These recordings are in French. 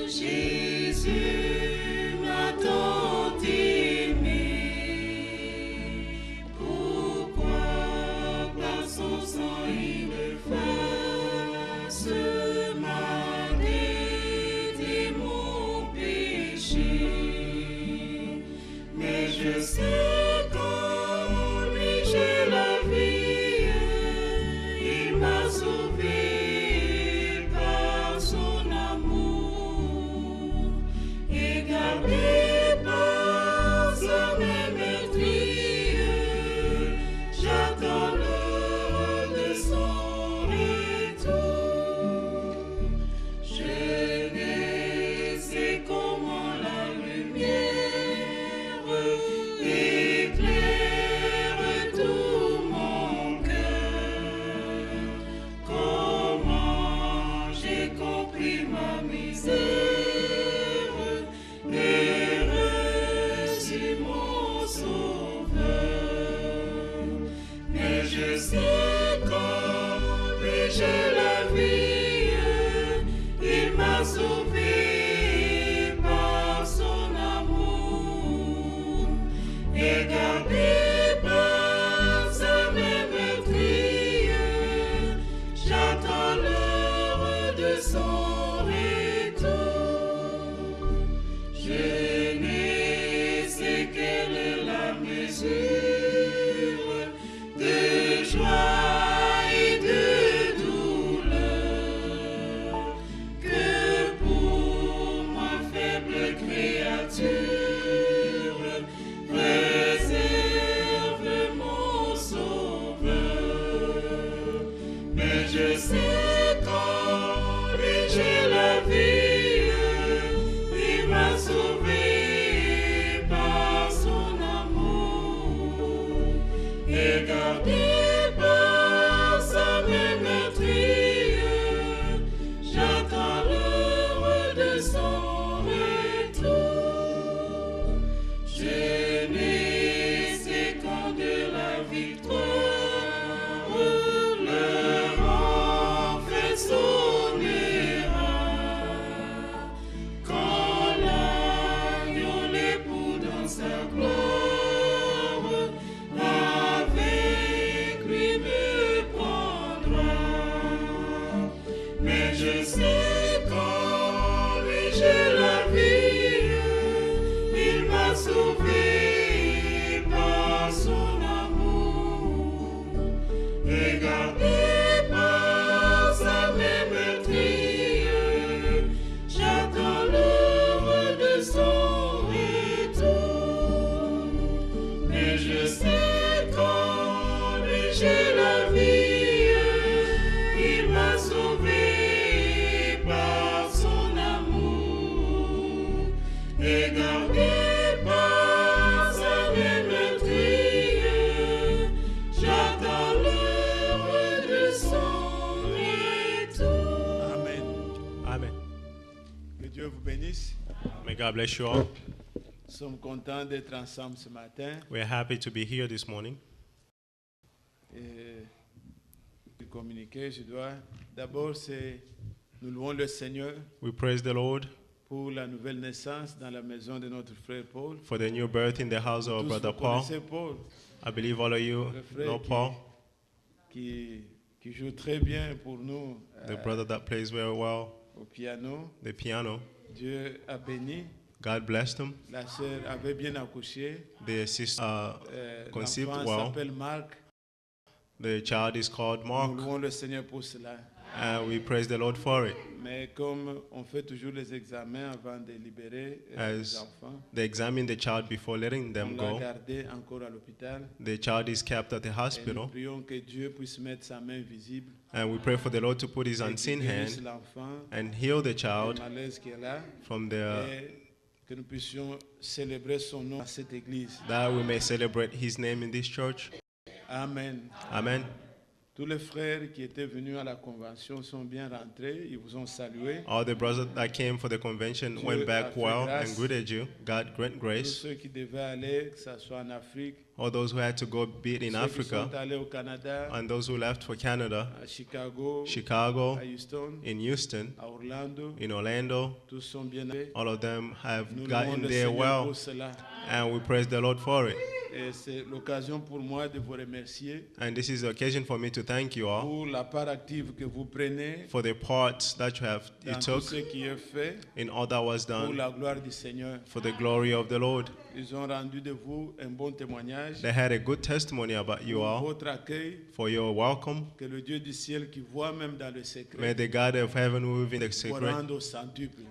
Jésus m'a tant aimé. Pourquoi par son sang il efface ma dette et mon péché. Mais je sais qu'en lui j'ai la vie, il m'a sauvé par son amour et gardé par sa main meurtrière. J'attends l'heure de son retour. Je ne sais comment la lumière éclaire tout mon cœur. Comment j'ai compris ma misère et reçu mon sauveur. Mais je sais qu'en lui j'ai la vie, il m'a sauvé par son amour et gardé par sa main meurtrière. J'attends l'heure de son retour. Je ne sais quelle est la mesure de joie et de douleur que pour moi faible créature réserve mon sauveur. Mais je sais qu'en lui j'ai la vie, il m'a sauvé par son amour et gardé par sa main meurtrière. J'attends l'heure de son retour. Je ne sais quand de la victoire leur enfer sonnera. Quand l'agneau l'époux dans sa gloire avec lui me prendra. Mais je sais qu'en lui j'ai la vie, il m'a sauvé par son amour et gardé par sa main meurtrière. J'attends l'heure de son retour. Mais je sais qu'en lui j'ai la vie, il m'a sauvé par son amour et gardé par sa main meurtrière. J'attends l'heure de son retour. Amen. Amen. Que Dieu vous bénisse. May God bless you all. Nous sommes contents d'être ensemble ce matin. We are happy to be here this morning. Et pour communiquer, je dois d'abord, nous louons le Seigneur We praise the Lord pour la nouvelle naissance dans la maison de notre frère Paul. for the new birth in the house of Tous Brother vous Paul. connaissez Paul, I believe all of you le frère know Paul, qui joue très bien pour nous the brother that plays very well au piano. the piano. Dieu a béni. God blessed him. La sœur avait bien accouché. The sister conceived L'enfant well. s'appelle Marc. The child is called Nous Mark, louons le Seigneur pour cela. and we praise the Lord for it. Mais comme on fait toujours les examens avant de libérer les As enfants, they examine the child before letting on them l'a go, gardé encore à l'hôpital. the child is kept at the Et nous hospital, prions que Dieu puisse mettre sa main visible and we pray for the Lord to put his et unseen qu'il guérisse hand l'enfant and heal the du child malaise qu'elle a from the et que nous puissions célébrer son nom à cette église. that we may celebrate his name in this church. Amen. Amen. Tous les frères qui étaient venus à la convention sont bien rentrés. Ils vous ont salué. All the brothers that came for the convention Dieu went a back fait well grâce. and greeted you. God grant Tous grace. ceux qui devaient aller, que ce soit en Afrique, All those who had to go be it in ceux qui Africa, sont allés au Canada, and those who left for Canada, à Chicago, Chicago, à Houston, in Houston, à Orlando, in Orlando, tous sont bien allés. all of them have Nous louons gotten le there Seigneur well, pour cela. and we praise the Lord for it. Et c'est l'occasion pour moi de vous remercier And this is the occasion for me to thank you all pour la part active que vous prenez for the part that you dans tout took ce qui est fait in all that was pour done la gloire du Seigneur. for the glory of the Lord. Ils ont rendu de vous un bon témoignage They had a good testimony about you pour all, votre accueil. for your welcome. Que le Dieu du ciel qui voit même dans le May secret the God of heaven who is in the vous secret rende au centuple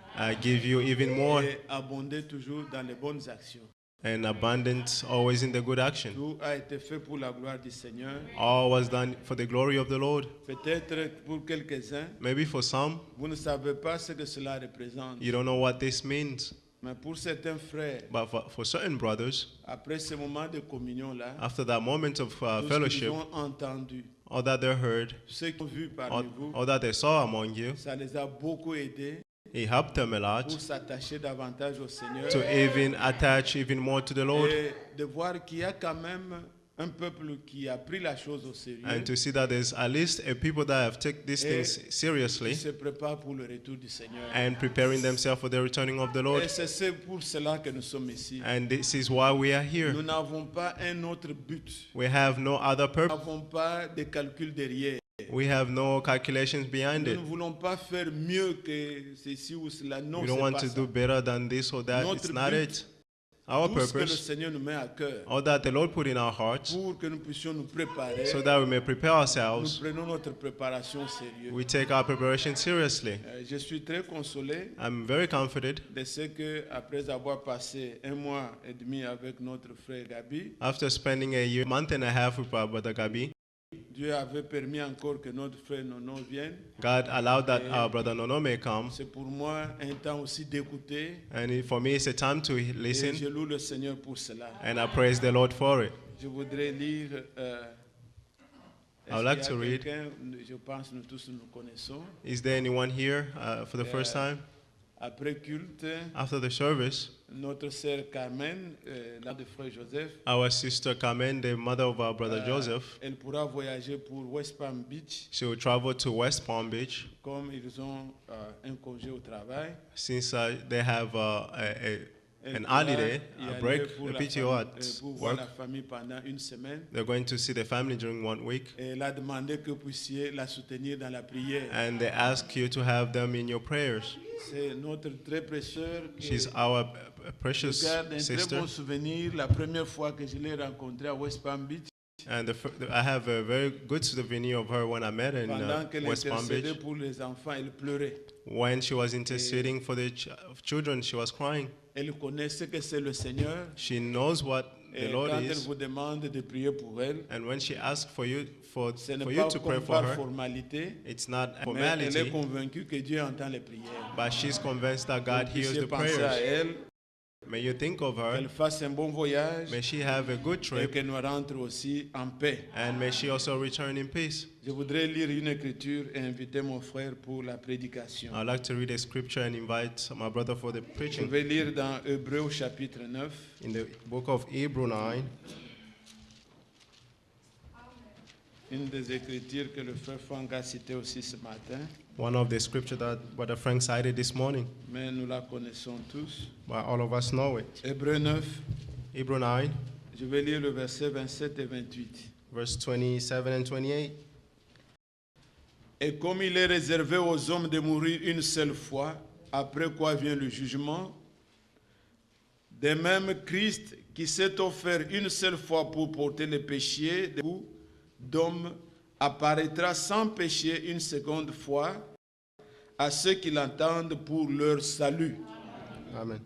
give you even more et abonder toujours dans les bonnes actions. and abundance always in the good action. Tout a été fait pour la gloire du Seigneur. All was done for the glory of the Lord. Peut-être pour quelques-uns, Maybe for some, vous ne savez pas ce que cela représente. you don't know what this means. Mais pour certains frères, But for certain brothers, après ce moment de communion-là, after that moment of tout ce qu'ils fellowship, ont entendu, all that they heard, ceux qui ont vu parmi vous, all that they saw among you, ça les a beaucoup aidés it helped them a lot pour s'attacher davantage au Seigneur to even attach even more to the Lord et de voir qu'il y a quand même un peuple qui a pris la chose au sérieux and to see that there's at least a people that have taken these things qui seriously se préparent pour le retour du Seigneur. and preparing themselves for the returning of the Lord. Et c'est pour cela que nous sommes ici. And this is why we are here. Nous n'avons pas un autre but. We have no other Nous purpose. n'avons pas de calcul derrière. We have no calculations behind Nous it. ne voulons pas faire mieux que ceci ou cela. Non, We c'est don't want pas to ça. do better than this or that. Notre It's not but, it. Our Tout ce que le purpose, Seigneur nous met à cœur all that the Lord put in our hearts, pour que nous puissions nous préparer. so that we may prepare Nous ourselves, prenons notre préparation au sérieux. we take our preparation seriously. Je suis très consolé I'm very confident de ce que, après avoir passé un mois et demi avec notre frère Gabi, after spending a year, month and a half with our brother Gabi, Dieu avait permis encore que notre frère Nono vienne. God allowed that our brother Nono may come. C'est pour moi un temps aussi d'écouter. For me, it's a time to Et listen, je loue le Seigneur pour cela. and I praise the Lord for it. Je voudrais lire. I would like to read. quelqu'un, je pense que nous tous nous connaissons. Is there anyone here for the first time? Après culte, After the service, notre sœur Carmen, la de frère Joseph, our sister Carmen, the mother of our brother Joseph, elle pourra voyager pour West Palm Beach, she will travel to West Palm Beach comme ils ont un congé au travail. since they have Elle an pourra holiday, y a aller break, pour a la PTO famille, at pour voir work. la famille pendant une semaine. They're going to see the family during 1 week, Et elle a demandé que vous puissiez la soutenir dans la prière. and they ask you to have them in your prayers. C'est notre très précieux. She's our Je precious garde un très sister, bon souvenir la première fois que je l'ai rencontrée à West Palm Beach, and I have a very good souvenir of her when I met her in pendant qu'elle West Palm intercédait Beach. pour les enfants, elle pleurait. When she was interceding for the children, she was crying. Elle connaît ce que c'est le Seigneur. She knows what the Et Lord quand elle is, vous demande de prier pour elle, and when she asks for you ce n'est for pas you to pray comme for par her, formalité, it's not a mais elle est formality, convaincue que Dieu entend les prières. but she's convinced that God Vous hears puissiez the penser à prayers. elle, May you think of her. qu'elle fasse un bon voyage May she have a good et trip, qu'elle nous rentre aussi en paix. and may she also return in peace. Je voudrais lire une écriture et inviter mon frère pour la prédication. I'd like to read a scripture and invite my brother for the Je preaching. vais lire dans Hébreux chapitre 9. In the book of Hebrews 9, Une des écritures que le frère Franck a citées aussi ce matin, one of the scripture that Brother Frank cited this morning, mais nous la connaissons tous. but all of us know it. Hébreux 9, Hebrews 9, je vais lire le verset 27 et 28. verse 27 and 28. Et comme il est réservé aux hommes de mourir une seule fois, après quoi vient le jugement, de même Christ, qui s'est offert une seule fois pour porter les péchés d'hommes, apparaîtra sans péché une seconde fois à ceux qui l'entendent pour leur salut. Amen.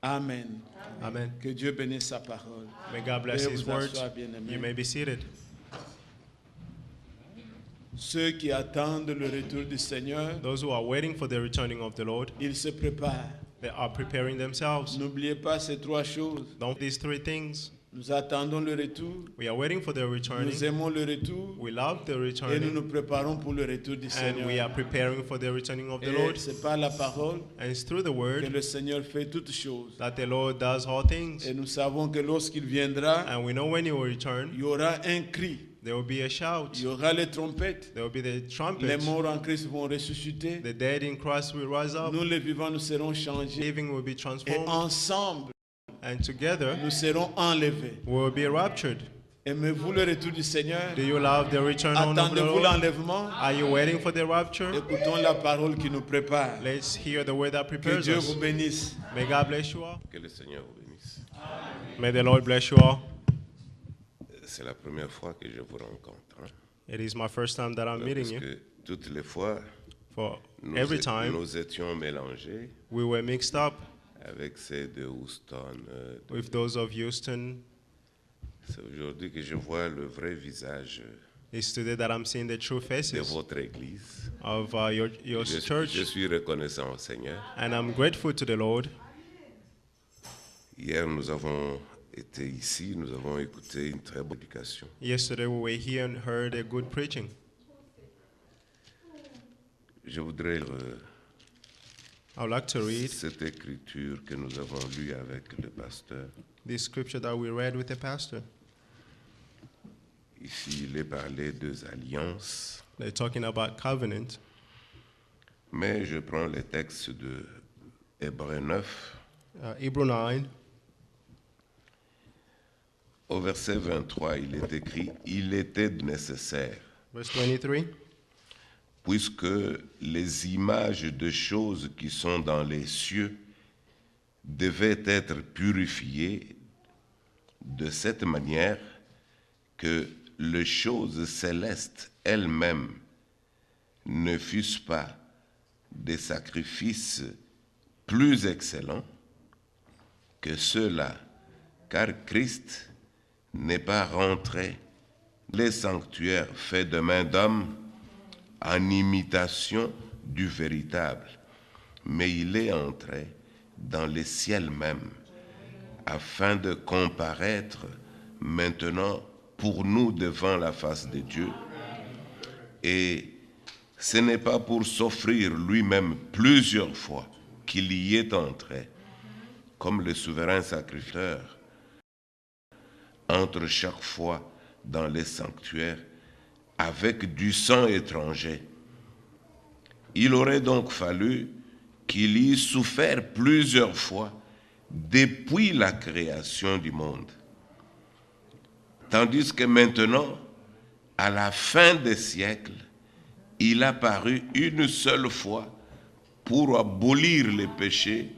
Amen. Amen. Que Dieu bénisse sa parole. May God bless Veuillez His vous words. asseoir, bien-aimés. You may be seated. Ceux qui attendent le retour du Seigneur, Those who are waiting for the returning of the Lord, ils se préparent. they are preparing themselves. N'oubliez pas ces trois choses. Don't these three things: Nous attendons le retour. We are waiting for the Nous returning. aimons le retour. We love the Et nous returning. nous préparons pour le retour du And Seigneur. we are preparing for the returning of the Et Lord. c'est par la parole And it's through the que word le Seigneur fait toutes choses. that the Lord does all things. Et nous savons que lorsqu'il viendra, And we know when he will il return, y aura un cri, there will be a shout. il y aura les trompettes. There will be the Les trumpets. morts en Christ vont ressusciter. The dead in Christ will rise up. Nous les vivants, nous serons changés. Living will be Et transformed. ensemble, And together, nous serons enlevés. we will be raptured. Aimez-vous le retour du Seigneur? Do you love the return of the Attendez-vous Lord? l'enlèvement? Are you waiting for the rapture? Écoutons la parole qui nous prépare. Let's hear the word that Que prepares Dieu us. vous bénisse. May God bless you all. Que le Seigneur vous bénisse. May the Lord bless you all. C'est la première fois que je vous rencontre. Hein. It is my first time that I'm meeting Parce you. que toutes les fois, For nous, every time, nous étions mélangés we were mixed up avec ceux de Houston. with those of Houston. C'est aujourd'hui que je vois le vrai visage It's today that I'm seeing the true de faces votre Église. of your Je church. suis reconnaissant au Seigneur. And I'm grateful to the Lord. Hier, nous avons été ici, nous avons écouté une très bonne éducation. Yesterday we were here and heard a good preaching. Je voudrais lire I would like to read cette écriture que nous avons lue avec le pasteur. this scripture that we read with the pastor. Ici, il est parlé des alliances, They're talking about covenant. mais je prends le texte de Hébreux 9, Hebrew 9, au verset 23, il est écrit « Il était nécessaire, verse 23. puisque les images de choses qui sont dans les cieux devaient être purifiées de cette manière que les choses célestes elles-mêmes ne fussent pas des sacrifices plus excellents que ceux-là, car Christ n'est pas rentré dans les sanctuaires faits de main d'homme en imitation du véritable, mais il est entré dans les ciels même, afin de comparaître maintenant pour nous devant la face de Dieu. Et ce n'est pas pour s'offrir lui-même plusieurs fois qu'il y est entré, comme le souverain sacrificateur entre chaque fois dans les sanctuaires avec du sang étranger. Il aurait donc fallu qu'il y ait souffert plusieurs fois depuis la création du monde. Tandis que maintenant, à la fin des siècles, il a paru une seule fois pour abolir les péchés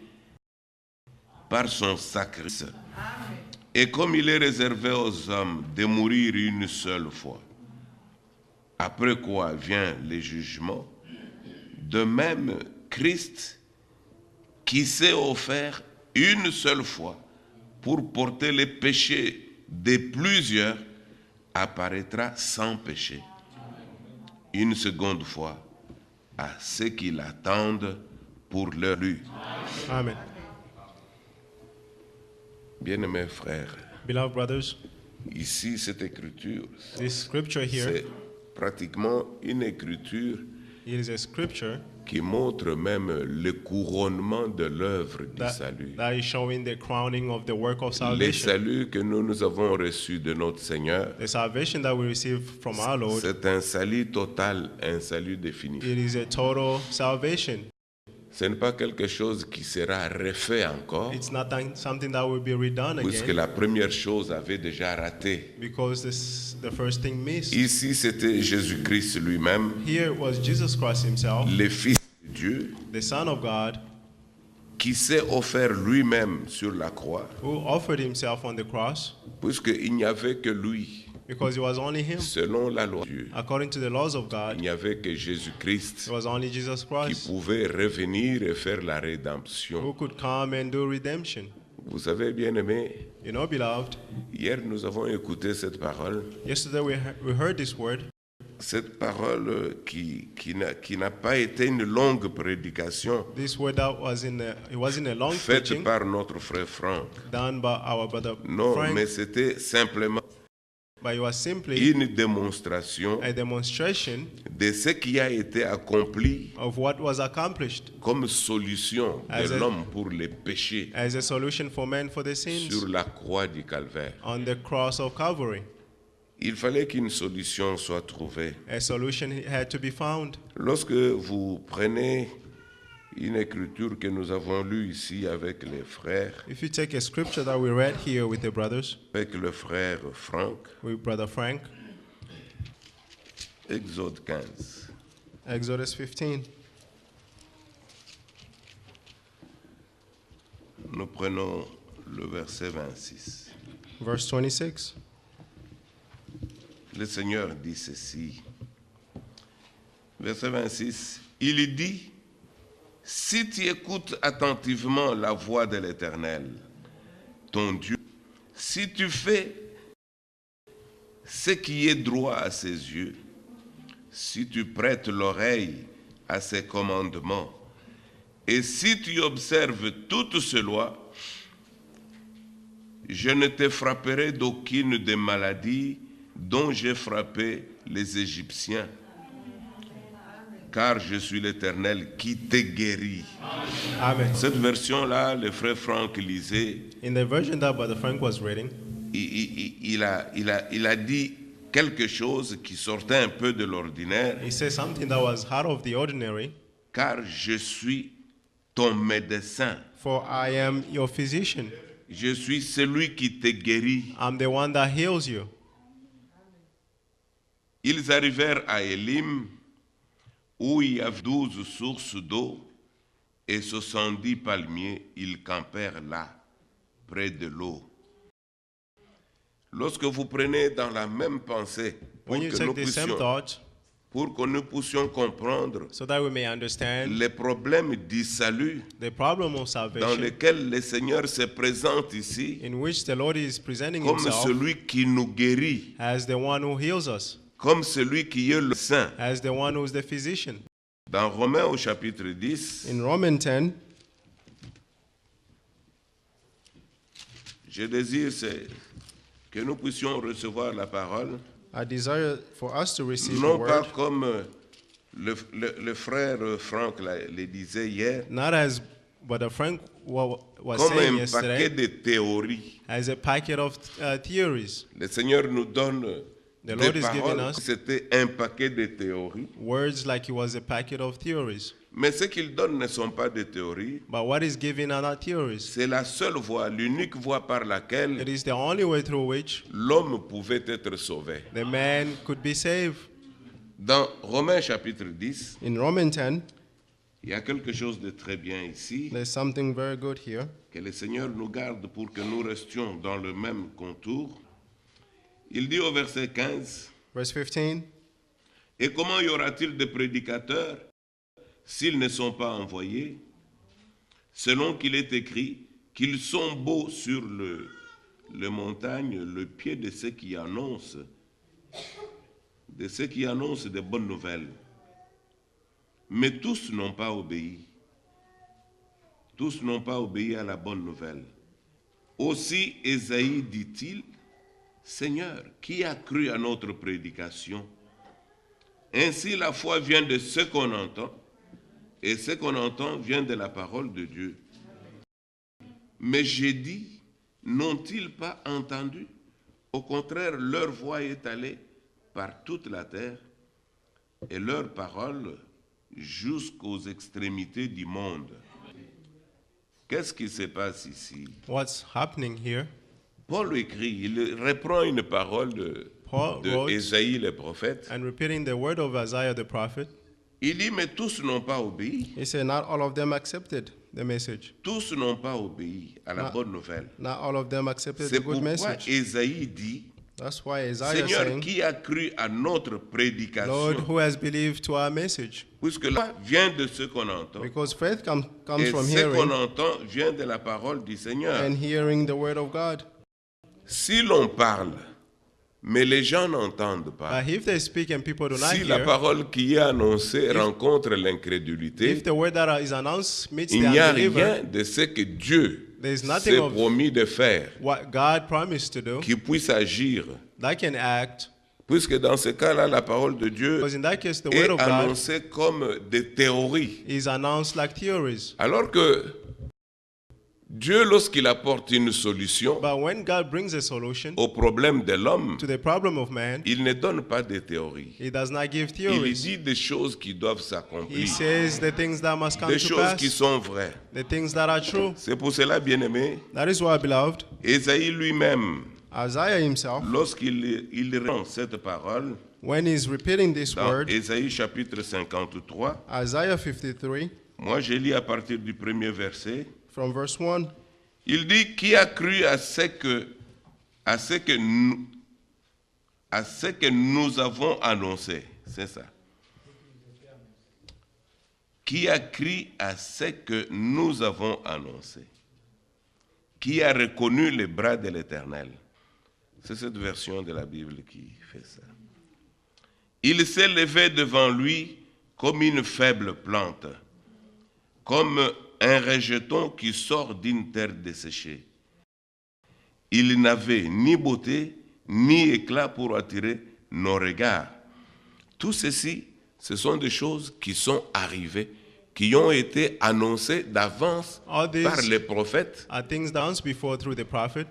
par son sacrifice. Et comme il est réservé aux hommes de mourir une seule fois, après quoi vient le jugement, de même Christ, qui s'est offert une seule fois pour porter les péchés de plusieurs, apparaîtra sans péché une seconde fois à ceux qui l'attendent pour leur lui. Amen. Bien-aimés frères, Beloved brothers, ici cette écriture, this scripture here, c'est pratiquement une écriture it is a scripture qui montre même le couronnement de l'œuvre du salut. that is showing the crowning of the work of Le salvation. salut que nous avons reçu de notre Seigneur, The salvation that we receive from our Lord, c'est un salut total, un salut définitif. it is a total salvation. Ce n'est pas quelque chose qui sera refait encore, It's not something that will be redone puisque again la première chose avait déjà raté. because the first thing missed. Ici, c'était Jésus-Christ lui-même, Here was Jesus Christ himself, le Fils de Dieu, the Son of God, qui s'est offert lui-même sur la croix, who offered himself on the cross puisqu'il n'y avait que lui. because it was only him. Selon la loi de Dieu, According to the laws of il God, n'y avait que Jésus-Christ it was only Jesus qui Christ pouvait revenir et faire la who rédemption. could come and do redemption. Vous savez, bien aimé, You know, beloved, hier nous avons écouté cette parole yesterday we heard this word, cette parole qui n'a pas été une longue prédication This word that it wasn't a long faite preaching par notre frère Franck. done by our brother Non, Frank, mais c'était simplement but it was simply une démonstration a demonstration de ce qui a été accompli of what was accomplished comme solution As de a- l'homme pour les péchés as a solution for men for their sins sur la croix du Calvaire. on the cross of Calvary. Il fallait qu'une solution soit trouvée. A solution had to be found. Lorsque vous prenez une écriture que nous avons lue ici avec les frères, If you take a scripture that we read here with the brothers, avec le frère Franck, with Brother Frank, Exode 15. Exodus 15, Nous prenons le verset 26. verse 26. Le Seigneur dit ceci. Verset 26. Il dit, si tu écoutes attentivement la voix de l'Éternel, ton Dieu, si tu fais ce qui est droit à ses yeux, si tu prêtes l'oreille à ses commandements, et si tu observes toutes ces lois, je ne te frapperai d'aucune des maladies dont j'ai frappé les Égyptiens, car je suis l'Éternel qui te guérit. Amen. Cette version-là, le frère Franck lisait, In the version that Brother Frank was reading, il a dit quelque chose qui sortait un peu de l'ordinaire, he says something that was out of the ordinary. car je suis ton médecin. For I am your physician. Je suis celui qui te guérit. I'm the one that heals you. Ils arrivèrent à Élim, où il y avait 12 sources d'eau et 70 palmiers. Ils campèrent là, près de l'eau. Lorsque vous prenez dans la même pensée, When you take the same thought, pour que nous puissions comprendre so that we may understand les problèmes du salut the problem of dans salvation, lesquels le Seigneur se présente ici in which the Lord is presenting comme himself celui qui nous guérit, as the one who heals us, comme celui qui est le saint. as the one who is the physician. Dans Romains au chapitre 10, In Romans 10, je désire que nous puissions recevoir la parole, I desire for us to receive the non pas word, comme le frère Franck le disait hier, not as Brother Frank was comme saying un paquet yesterday, de théories. as a packet of theories. Le Seigneur nous donne The des Lord is giving paroles, us c'était un paquet de théories. words like it was a packet of theories. Mais ce qu'il donne ne sont pas des théories, But what is given are not theories. c'est la seule voie, l'unique voie par It laquelle is the only way through which l'homme pouvait être sauvé. the man could be saved. Dans Romains chapitre 10, In Romans 10, il y a quelque chose de très bien ici, there's something very good here. que le Seigneur nous garde pour que nous restions dans le même contour. Il dit au verset 15, Verse 15, et comment y aura-t-il de prédicateurs s'ils ne sont pas envoyés? Selon qu'il est écrit qu'ils sont beaux sur le montagne, le pied de ceux qui annoncent, des bonnes nouvelles. Mais tous n'ont pas obéi. Tous n'ont pas obéi à la bonne nouvelle. Aussi Ésaïe dit-il, Seigneur, qui a cru à notre prédication? Ainsi la foi vient de ce qu'on entend, et ce qu'on entend vient de la parole de Dieu. Mais j'ai dit, n'ont-ils pas entendu? Au contraire, leur voix est allée par toute la terre, et leur parole jusqu'aux extrémités du monde. Qu'est-ce qui se passe ici? what's happening here? Paul écrit, il reprend une parole Paul de wrote, Ésaïe le prophète. and repeating the word of Isaiah the prophet, Il dit, mais tous n'ont pas obéi. he said, not all of them accepted the message. Tous n'ont pas obéi à la bonne nouvelle. Not all of them accepted the C'est good pourquoi message. Ésaïe dit, That's why Isaiah Seigneur, saying, qui a cru à notre Lord, prédication? who has believed to our message? Puisque là vient de ce qu'on entend. Because faith comes Et from ce qu'on hearing, entend vient de la parole du Seigneur. and hearing the word of God. Si l'on parle, Mais les gens n'entendent pas. But if they speak and people do not Si la hear, parole qui est annoncée rencontre l'incrédulité, if the word that is announced meets il the n'y a unbeliever, rien de ce que Dieu There's nothing s'est of- promis de faire what God promised to do, qui puisse agir. that can act. Puisque dans ce cas-là, la parole de Dieu Because in that case, the est word of God annoncée comme des théories. is announced like theories. Alors que Dieu, lorsqu'il apporte une solution But when God brings a solution au problème de l'homme, to the problem of man, il ne donne pas de théories. He does not give Il theories. dit des choses qui doivent He s'accomplir, says the things that must come des to choses qui pass, sont vraies. the things that are true. C'est pour cela, bien-aimé, That is why, beloved, Ésaïe lui-même, Isaiah himself, lorsqu'il rend cette parole, when he's repeating this dans word, Ésaïe chapitre 53, Isaiah 53, moi je lis à partir du premier verset, from verse 1, il dit, qui a cru à ce que nous avons annoncé, c'est ça. Qui a cru à ce que nous avons annoncé? Qui a reconnu les bras de l'Éternel? C'est cette version de la Bible qui fait ça. Il s'est levé devant lui comme une faible plante, comme un rejeton qui sort d'une terre desséchée. Il n'avait ni beauté, ni éclat pour attirer nos regards. Tout ceci, ce sont des choses qui sont arrivées, qui ont été annoncées d'avance All these par les prophètes, are things done before through the prophet,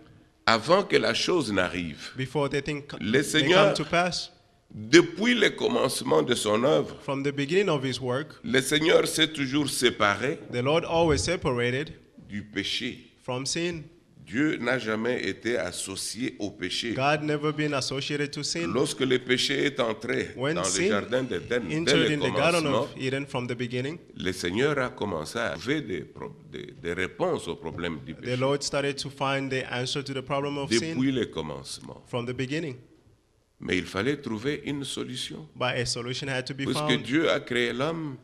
avant que la chose n'arrive. before they think Le they Seigneur, come to pass. depuis le commencement de son œuvre, From the beginning of his work, le Seigneur s'est toujours séparé the Lord always separated du péché. from sin. Dieu n'a jamais été associé au péché. God never been associated to sin. Lorsque le péché est entré When dans le sin jardin d'Éden, dès entered le in the Garden commencement, of Eden from the beginning, le Seigneur a commencé à trouver des réponses au problème du the péché. Lord started to find the answer to the problem of sin Depuis le commencement. from the beginning. Mais il fallait trouver une solution. But a solution had to be Puisque found Dieu a créé l'homme,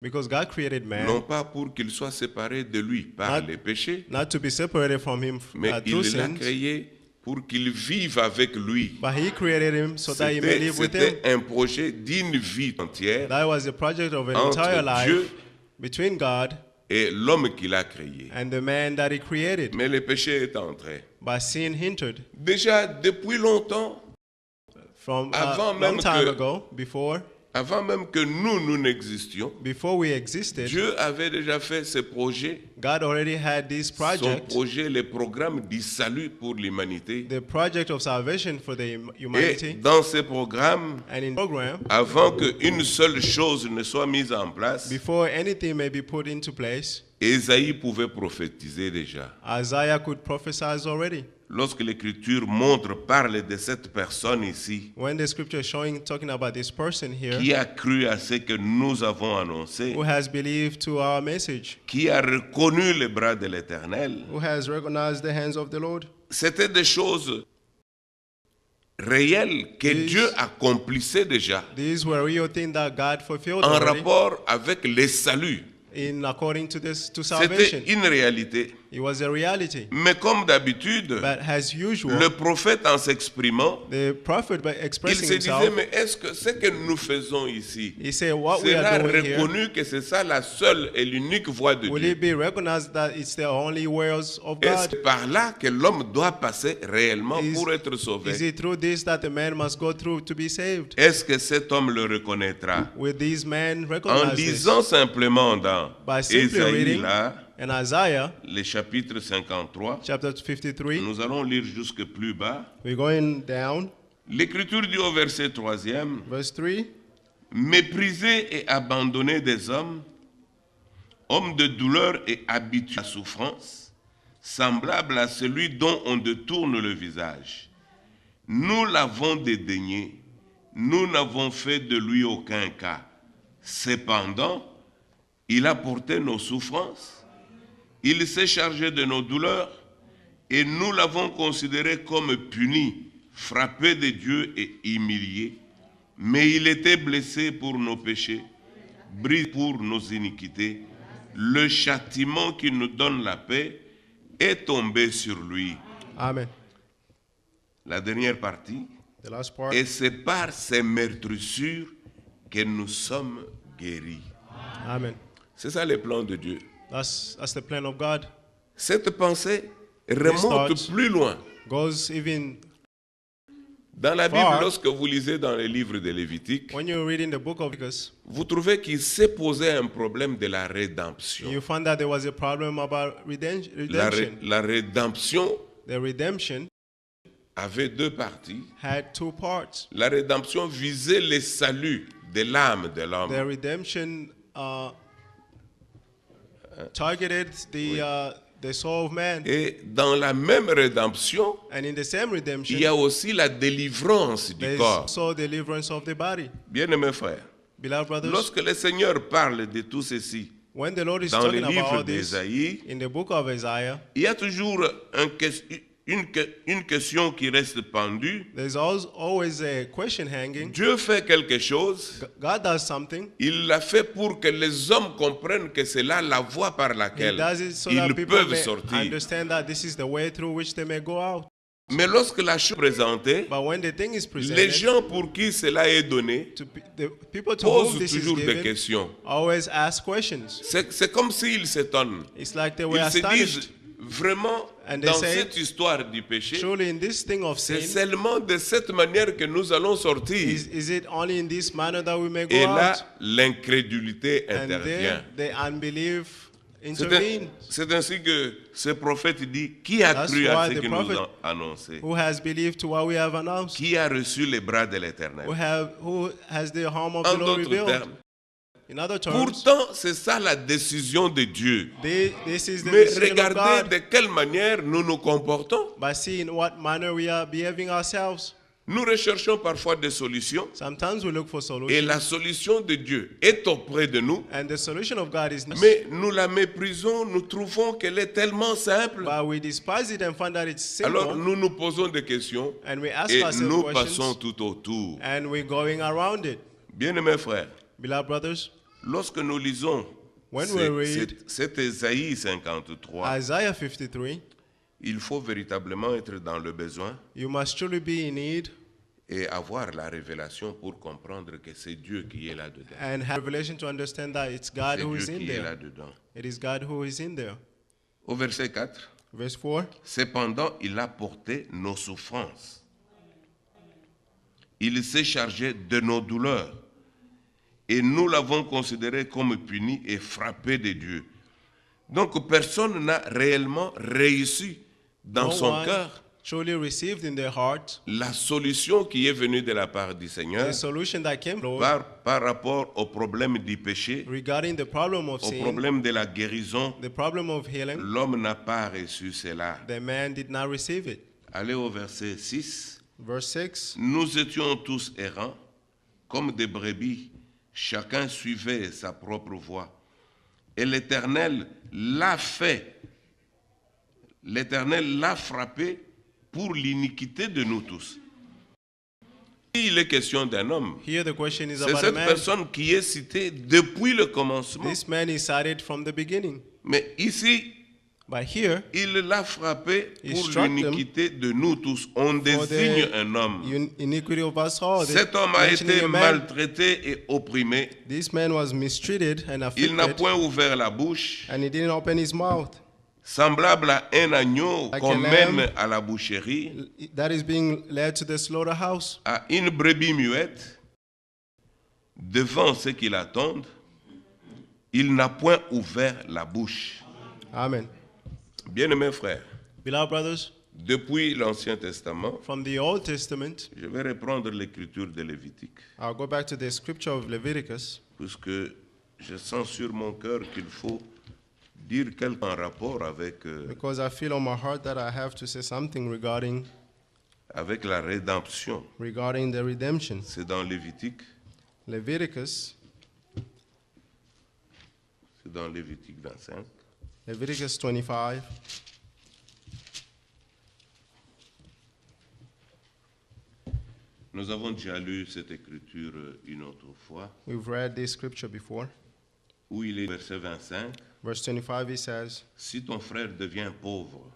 because God created non man pas pour qu'il soit séparé de lui par Not- les péchés, not to be separated from him mais through il l'a sins, créé pour qu'il vive avec lui. but he created him so that he may live with him. C'était un projet d'une vie entière That was the project of an entre entire life Dieu between God et l'homme qu'il a créé. and the man that he created. Mais le péché est entré. But sin hindered Déjà, depuis longtemps, from Avant a même long time que- ago, avant même que nous n'existions, before we existed, Dieu avait déjà fait ce projet, God already had this son project, projet, le programme du salut pour l'humanité. the project of salvation for the Et humanity. dans ce programme, And in program, avant qu'une seule chose ne soit mise en place, before anything may be put into place, Ésaïe pouvait prophétiser déjà. Isaiah could prophesy already. Lorsque l'Écriture parle de cette personne ici, When the scripture is talking about this person here, qui a cru à ce que nous avons annoncé, who has believed to our message, qui a reconnu les bras de l'Éternel, who has recognized the hands of the Lord. c'était des choses réelles que These- Dieu accomplissait déjà These were real things that God fulfilled en already rapport avec le salut. in according to salvation. C'était une réalité. It was a reality. Mais comme d'habitude, But as usual, le prophète en s'exprimant, the prophet, by il expressing se disait, himself, mais est-ce que ce que nous faisons ici he said, what we sera are doing here, reconnu que c'est ça la seule et l'unique voie de will Dieu? it be recognized that it's the only ways of Est-ce God? par là que l'homme doit passer réellement Is- pour être Is sauvé? it through this that the man must go through to be saved? Est-ce que cet homme le reconnaîtra? Will these men En recognize this? lisant simplement dans By simply Ésaïe, reading là, in Isaiah le chapitre 53, chapter 53, nous allons lire jusque plus bas. we're going down, L'Écriture dit au verset 3e, verse 3. méprisé et abandonné des hommes, homme de douleur et habitué à la souffrance, semblable à celui dont on détourne le visage. Nous l'avons dédaigné, nous n'avons fait de lui aucun cas. Cependant, il a porté nos souffrances, il s'est chargé de nos douleurs, et nous l'avons considéré comme puni, frappé de Dieu et humilié. Mais il était blessé pour nos péchés, brisé pour nos iniquités. Le châtiment qui nous donne la paix est tombé sur lui. Amen. La dernière partie, The last part. Et c'est par ces meurtrissures que nous sommes guéris. Amen. C'est ça le plan de Dieu. That's the plan of God. Cette pensée remonte thoughts plus loin. goes even Dans la Bible, far. lorsque vous lisez dans les livres de Lévitique, when you read in the book of Leviticus, vous trouvez qu'il s'est posé un problème de la rédemption. you find that there was a problem about redemption. La rédemption The redemption avait deux parties. had two parts. La rédemption visait le salut de l'âme de The l'homme. redemption targeted the soul of man. Et dans la même rédemption, And in the same il y redemption, a aussi la délivrance du there's corps. also deliverance of the body. Bien-aimés frères, Beloved brothers, lorsque le Seigneur parle de tout ceci when the Lord is dans le talking about livre all this d'Ésaïe, in the book of Isaiah, il y a toujours une question qui reste pendue. there's always a question hanging. Dieu fait quelque chose, God does something. il l'a fait pour que les hommes comprennent que c'est là la voie par He laquelle does it so that ils people peuvent may sortir. understand that this is the way through which they may go out. Mais lorsque la chose est présentée, But when the thing is les presented, gens pour qui cela est donné the people to whom posent this is toujours des given questions. always ask questions. C'est comme s'ils s'étonnent. It's like they were Ils se astonished. disent, vraiment, And they dans say, cette histoire du péché, Surely in this thing of c'est sin, seulement de cette manière que nous allons sortir. is it only in this manner that we may go Et out? là, l'incrédulité And intervient. there the unbelief intervene. C'est ainsi que ce prophète dit, qui a That's cru à why ce the que nous prophet- avons annoncé? Who has believed to what we have announced? Qui a reçu les bras de l'Éternel? Who has the arm of the En Lord d'autres revealed? termes, In other terms, pourtant, c'est ça la décision de Dieu. this is the Mais decision of regardez God. de quelle manière nous nous comportons. By seeing what manner we are behaving ourselves. Nous recherchons parfois des solutions Sometimes we look for et solutions, la solution de Dieu est auprès de nous, and the solution of God is mais nous la méprisons, nous trouvons qu'elle est tellement simple. but we despise it and find that it's simple, Alors nous nous posons des questions and we ask et ourselves nous questions, passons tout autour. and we're going around it. Bien-aimés frères, Beloved brothers, lorsque nous lisons When we read cet Ésaïe 53, Isaiah 53, il faut véritablement être dans le besoin you must truly be in need et avoir la révélation pour comprendre que c'est Dieu qui est là-dedans. and have revelation to understand that it's God C'est who is Dieu in qui est there. là-dedans. It is God who is in there. Au verset 4, Verse 4, cependant, il a porté nos souffrances. Il s'est chargé de nos douleurs. Et nous l'avons considéré comme puni et frappé de Dieu. Donc personne n'a réellement réussi dans no son one cœur truly received in their heart la solution qui est venue de la part du Seigneur the solution that came, Lord, par rapport au problème du péché, regarding the problem of au sin, problème de la guérison. the problem of healing. L'homme n'a pas reçu cela. The man did not receive it. Allez au verset 6. Verse 6, Nous étions tous errants, comme des brebis, chacun suivait sa propre voie. Et l'Éternel l'a fait, l'Éternel l'a frappé pour l'iniquité de nous tous. Il est question d'un homme. here the question is C'est about a cette man. personne qui est citée depuis le commencement. This man is cited from the beginning. Mais ici, But here, il l'a frappé He pour struck him l'iniquité de nous tous. On for désigne the un homme. iniquity of us all. Cet homme a Mentioning été a man. maltraité et opprimé. This man was mistreated and Il n'a afflicted, point ouvert la bouche, and he didn't open his mouth. semblable à un agneau Like qu'on a lamb. mène à la boucherie, That is being led to the slaughterhouse. à une brebis muette, devant ceux qui l'attendent. Il n'a point ouvert la bouche. Amen. Bien-aimés frères, Beloved brothers, depuis l'Ancien Testament, from the Old Testament, je vais reprendre l'écriture de Lévitique, I'll go back to the scripture of Leviticus, puisque je sens sur mon cœur qu'il faut dire quelque en rapport avec, because I feel on my heart that I have to say something avec la rédemption. regarding the redemption. C'est dans Lévitique, Leviticus, c'est dans Lévitique 25. Leviticus 25. Nous avons déjà lu cette écriture une autre fois, We've read this scripture before. où il est verset 25. Verse 25, he says, Si ton frère devient pauvre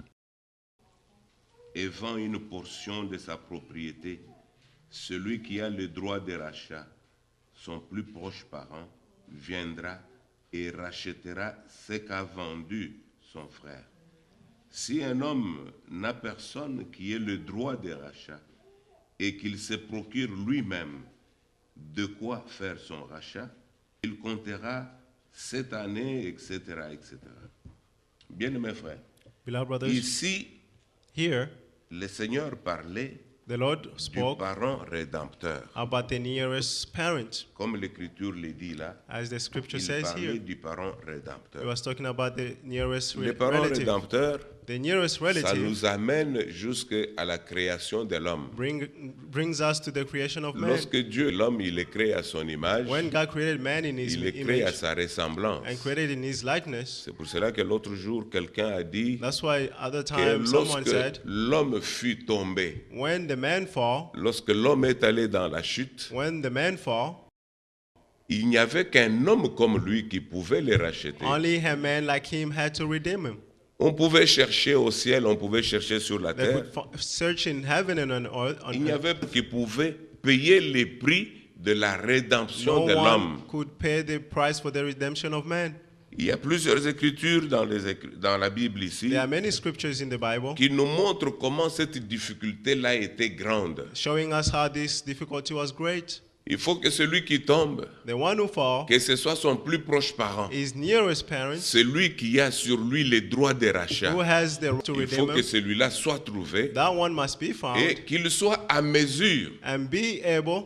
et vend une portion de sa propriété celui qui a le droit de rachat, son plus proche parent, viendra et rachètera ce qu'a vendu son frère. Si un homme n'a personne qui ait le droit de rachat et qu'il se procure lui-même de quoi faire son rachat, il comptera cette année, etc., etc. Bien, mes frères, Beloved brothers, ici, here le Seigneur parlait the Lord du spoke parent rédempteur. about the nearest parent. Comme l'Écriture le dit là, As the scripture il says parlait here, du parent he rédempteur. was talking about the nearest Le parent relative. rédempteur, The nearest ça relative nous amène jusqu'à la création de l'homme. brings us to the creation of man. Lorsque Dieu, l'homme, il est créé à son image, When God created man in his il est créé à image sa ressemblance. and created in his likeness, C'est pour cela que l'autre jour, quelqu'un a dit that's why other que time someone lorsque said, l'homme fut tombé, when the man fall, lorsque l'homme est allé dans la chute, when the man fall, il n'y avait qu'un homme comme lui qui pouvait les racheter. only a man like him had to redeem him. On pouvait chercher au ciel, on pouvait chercher sur la They terre. could search in heaven and on earth. Il n'y avait qui pouvait payer les prix de la rédemption No de one l'homme. could pay the price for the redemption of man. Il y a plusieurs écritures dans la Bible ici There are many scriptures in the Bible qui nous montrent comment cette difficulté-là était grande. showing us how this difficulty was great. Il faut que celui qui tombe, The one who fall, que ce soit son plus proche parent, his nearest parents, celui qui a sur lui les droits de rachat, who has the right to il faut redeem que him, celui-là soit trouvé that one must be found et qu'il soit à mesure and be able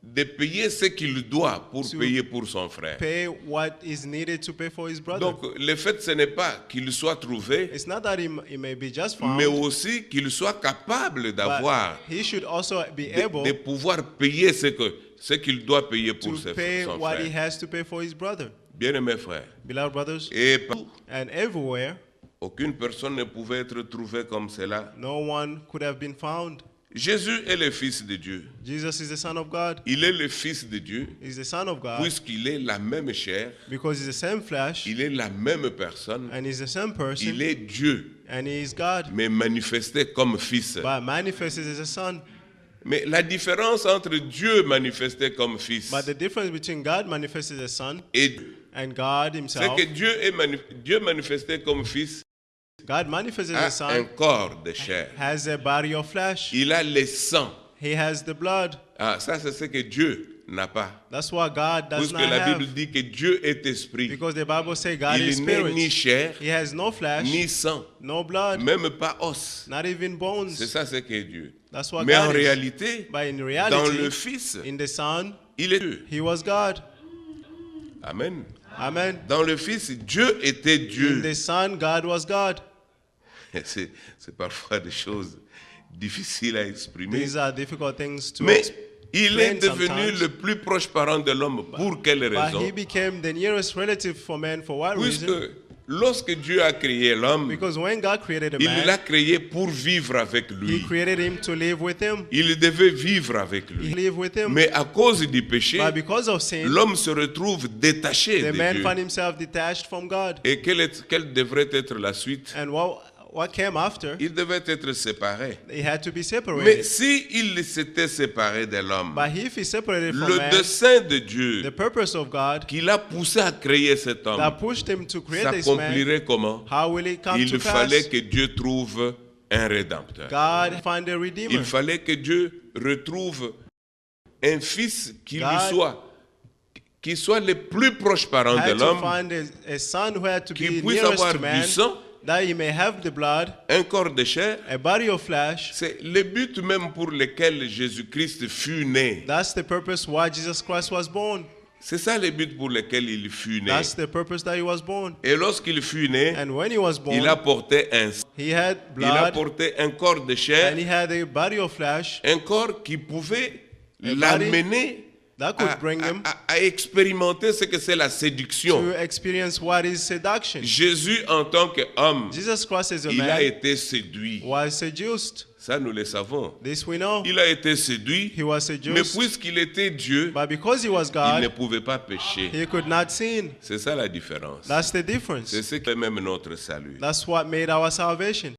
de payer ce qu'il doit pour To payer pour son frère. pay what is needed to pay for his brother. Donc, le fait, ce n'est pas qu'il soit trouvé, It's not that he may be just found, mais aussi qu'il soit capable but d'avoir, he should also be able de pouvoir payer ce qu'il doit payer pour to pay son what he frère. has to pay for his brother. Bien aimés frères, Beloved brothers, et partout, and everywhere, aucune personne ne pouvait être trouvée comme cela. no one could have been found. Jésus est le Fils de Dieu. Jesus is the Son of God. Il est le Fils de Dieu, He's the Son of God puisqu'il est la même chair, because he's the same flesh il est la même personne, and he's the same person il est Dieu, and he is God, mais manifesté comme Fils. but manifested as a son. Mais la différence entre Dieu manifesté comme Fils But the difference between God manifested as a son et Dieu, and God c'est himself, que Dieu manifesté comme Fils God manifested a as a un son, corps de chair. has a body of flesh. Il a le sang. He has the blood. Ah, ça c'est ce que Dieu n'a pas. That's what God does Puisque not la Bible have. dit que Dieu est esprit. Because the Bible says God is Il n'est ni spirit. chair, He has no flesh, ni sang, no blood, même pas os. not even C'est bones. ça ce qu'est Dieu. That's what Mais en God is. réalité, But in dans reality, le Fils, in the Son, il est Dieu. he was God. Amen. Amen. Dans le Fils, Dieu était In Dieu. the Son, God was God. C'est parfois des choses difficiles à exprimer. These are difficult things to Mais explain il est devenu sometimes. le plus proche parent de l'homme. Pour quelle But raison? he became the nearest relative for man for what Puisque reason? lorsque Dieu a créé l'homme, Because when God created a il l'a man, créé pour vivre avec he lui. created him to live with him. Il devait vivre avec He lui. lived with him. Mais à cause du péché, But because of sin, l'homme se retrouve détaché the de man Dieu. found himself detached from God. Et quelle devrait être la suite? And what came after? Il devait être séparé. He had to be Mais separated. si il s'était séparé de l'homme, But if he separated from le man, dessein de the Dieu purpose of God qui l'a poussé à créer cet homme that pushed him to create this man, s'accomplirait comment? how will it come Il to fallait pass? que Dieu trouve un rédempteur. God find a redeemer. Il fallait que Dieu retrouve un fils qui soit le plus proche parent de Had to l'homme, find a son who had to qui be puisse nearest avoir to du man, sang, that he may have the blood, un corps de chair. a body of flesh. C'est le but même pour lequel Jésus-Christ fut né. That's the purpose why Jesus Christ was born. C'est ça le but pour lequel il fut né. That's the purpose that he was born. Et lorsqu'il fut né, And when he was il a born, porté un sang. he had Il a blood porté un corps de and chair, he had a body of flesh un corps qui pouvait A l'amener that could bring him à expérimenter ce que c'est la séduction. to experience what is seduction. Jésus, en tant qu'homme, Jesus Christ as a il a man été séduit. was seduced. Ça, nous le savons. This we know. Il a été séduit, He was mais seduced. puisqu'il était Dieu, But because he was il ne God, pouvait pas pécher. he could not sin. C'est ça la différence. That's the difference. C'est ce qui fait même notre salut. That's what made our salvation.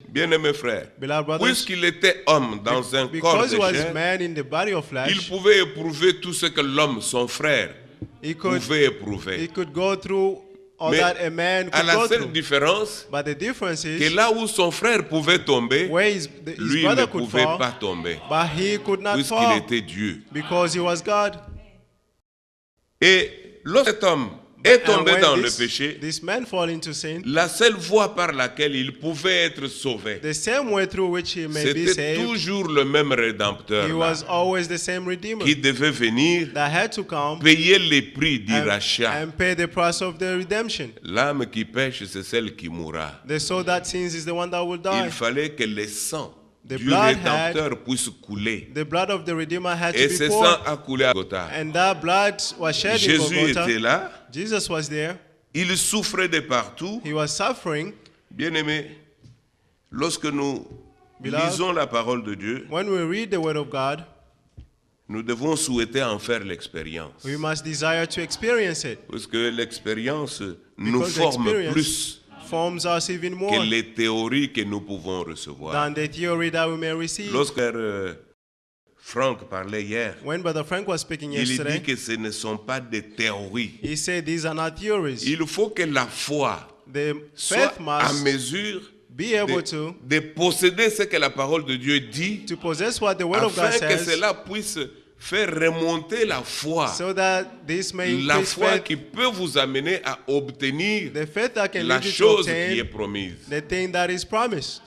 Bien-aimés frères, Beloved brothers, puisqu'il était homme dans un corps because de he was chair, man in the body of il flesh, pouvait éprouver tout ce que l'homme, son frère, he could pouvait éprouver. go through all Mais that a man à could la go seule through. différence, But the difference que is là où son frère pouvait tomber, where his lui ne brother could pouvait fall, pas tomber, but he could not puisqu'il fall était Dieu. because he was God. Et lorsque cet homme est And tombé when dans le this, péché, this man fall into sin, la seule voie par laquelle il pouvait être sauvé, the same way through which he may be c'était saved, toujours le même Rédempteur he là, was always the same Redeemer qui devait venir that had to come payer les prix du rachat. and pay the price of the redemption. L'âme qui pêche, c'est celle qui mourra. The soul that sins is the one that will die. Il fallait que le sang The du blood Rédempteur puisse couler. The blood of the Redeemer had Et to ce be sang poured, a coulé à Golgotha. and that blood was shed in Jésus était Golgotha. là, Jesus was there. il souffrait de partout. He was suffering. Bien-aimés, lorsque nous Beloved, lisons la parole de Dieu, when we read the Word of God, nous devons souhaiter en faire l'expérience. we must desire to experience it. Parce que l'expérience nous Because the forme experience plus forms us even more que les théories que nous pouvons recevoir. than the theory that we may receive. Lorsque Franck parlait hier, When Brother Frank was speaking il dit yesterday, que ce ne sont pas des théories. he said these are not theories. Il faut que la foi The soit faith à must mesure be able to de posséder ce que la parole de Dieu dit, possess what the Word of God afin que says, cela puisse faire remonter la foi. so that this may La increase foi faith, qui peut vous amener à obtenir the faith that can la lead you to chose qui est obtain promise. the thing that is promised.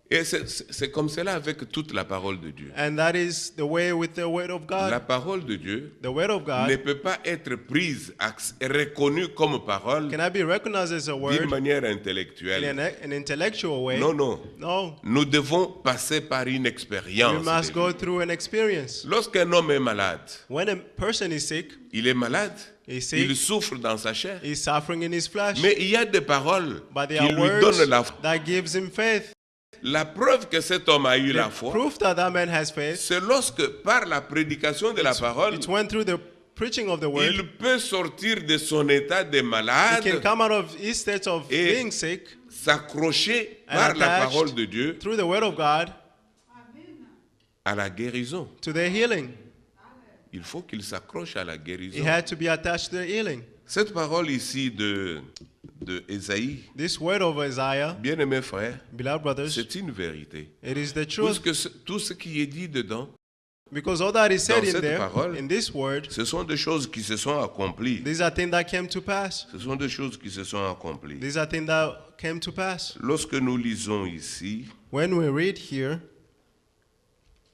Et c'est comme cela avec toute la parole de Dieu. And that is the way with the Word of God. La parole de Dieu The Word of God ne peut pas être prise, reconnue comme parole cannot be recognized as a d'une word manière in intellectuelle. an intellectual way. Non, non. No. Nous devons passer par une We expérience. must de go vie. through an experience. Lorsqu'un homme est malade, When a person is sick, il est malade, he's sick, il souffre dans sa chair. he's suffering in his flesh. Mais il y a des paroles But there qui are lui words donnent la foi. that gives him faith. La preuve que cet homme a eu la The foi, proof that that man has faith, c'est lorsque par la prédication de la parole, it went through the preaching of the word. il peut sortir de son état de He malade can come out of his state of et being sick s'accrocher and par la attached parole de Dieu through the Word of God à la guérison. to the healing. Il faut qu'il s'accroche à la He guérison. had to be attached to the healing. Cette parole ici de Ésaïe, This word of Isaiah, bien-aimés frères, beloved brothers, c'est une vérité. it is the truth. Tout ce qui est dit dedans, Because all that is said Dans in cette there, parole, in this word, ce sont des choses qui se sont accomplies. these are things that came to pass. Ce sont des choses qui se sont accomplies. These are things that came to pass. Lorsque nous lisons ici, When we read here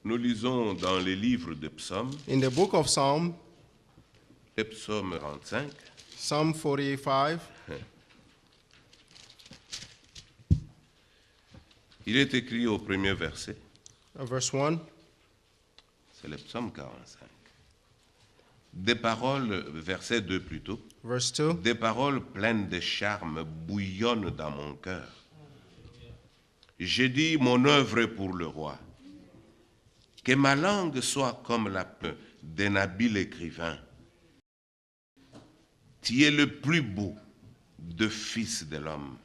nous lisons dans les livres des psaumes, in the book of Psalm, le psaume 45, Psalm 45, il est écrit au premier verset, verse 1, c'est le psaume 45. Des paroles, verset 2 plutôt, verse 2. des paroles pleines de charme bouillonnent dans mon cœur. J'ai dit mon œuvre est pour le roi. Que ma langue soit comme la plume d'un habile écrivain. Tu es le plus beau de fils de l'homme.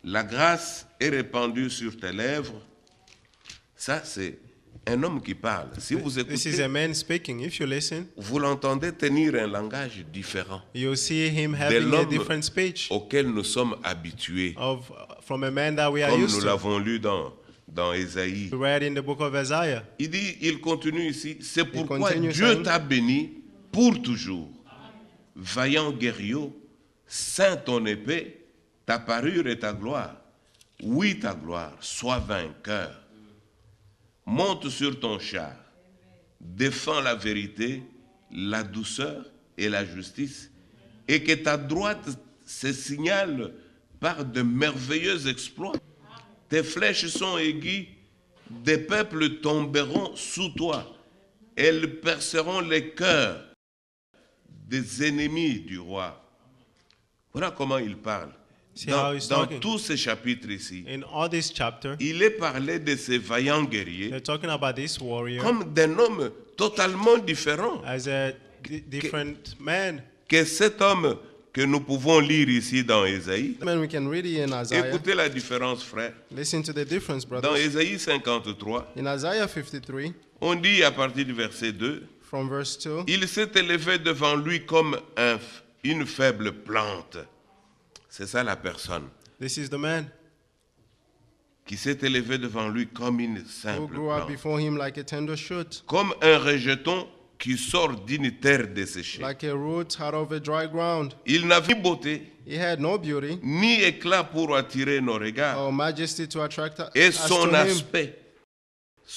La grâce est répandue sur tes lèvres. Ça, c'est un homme qui parle. Si vous This is écoutez, a man speaking. If you listen, vous l'entendez tenir un langage différent you'll see him de having a l'homme different speech auquel nous sommes habitués. from a man that we are Comme used nous to. l'avons lu dans Ésaïe. We read in the book of Isaiah. Il continue ici, c'est pourquoi continue Dieu saying, t'a béni pour toujours. Vaillant guerrier, saint ton épée, ta parure et ta gloire. Oui, ta gloire, sois vainqueur. Monte sur ton char, défends la vérité, la douceur et la justice, et que ta droite se signale par de merveilleux exploits. Tes flèches sont aiguës, des peuples tomberont sous toi. Elles perceront les cœurs des ennemis du roi. Voilà comment il parle. See how he's Dans talking. tous ces chapitres ici, In all this chapter, il est parlé de ces vaillants guerriers they're talking about this warrior comme d'un homme totalement différent as a different man. que cet homme que nous pouvons lire ici dans Ésaïe. Amen. We can read it in Isaiah. Écoutez la différence, frère. Listen to the difference, Dans brothers. Ésaïe 53, In Isaiah 53, on dit à partir du verset 2, from verse 2, il s'est élevé devant lui comme une faible plante. C'est ça la personne. this is the man Qui s'est élevé devant lui comme une who simple grew up plante. before him like a tender shoot, Comme un rejeton qui sort d'une terre desséchée. like a root out of a dry ground. Il n'avait ni beauté, He had no beauty ni éclat pour attirer nos regards. or majesty to attract Et us son to him. aspect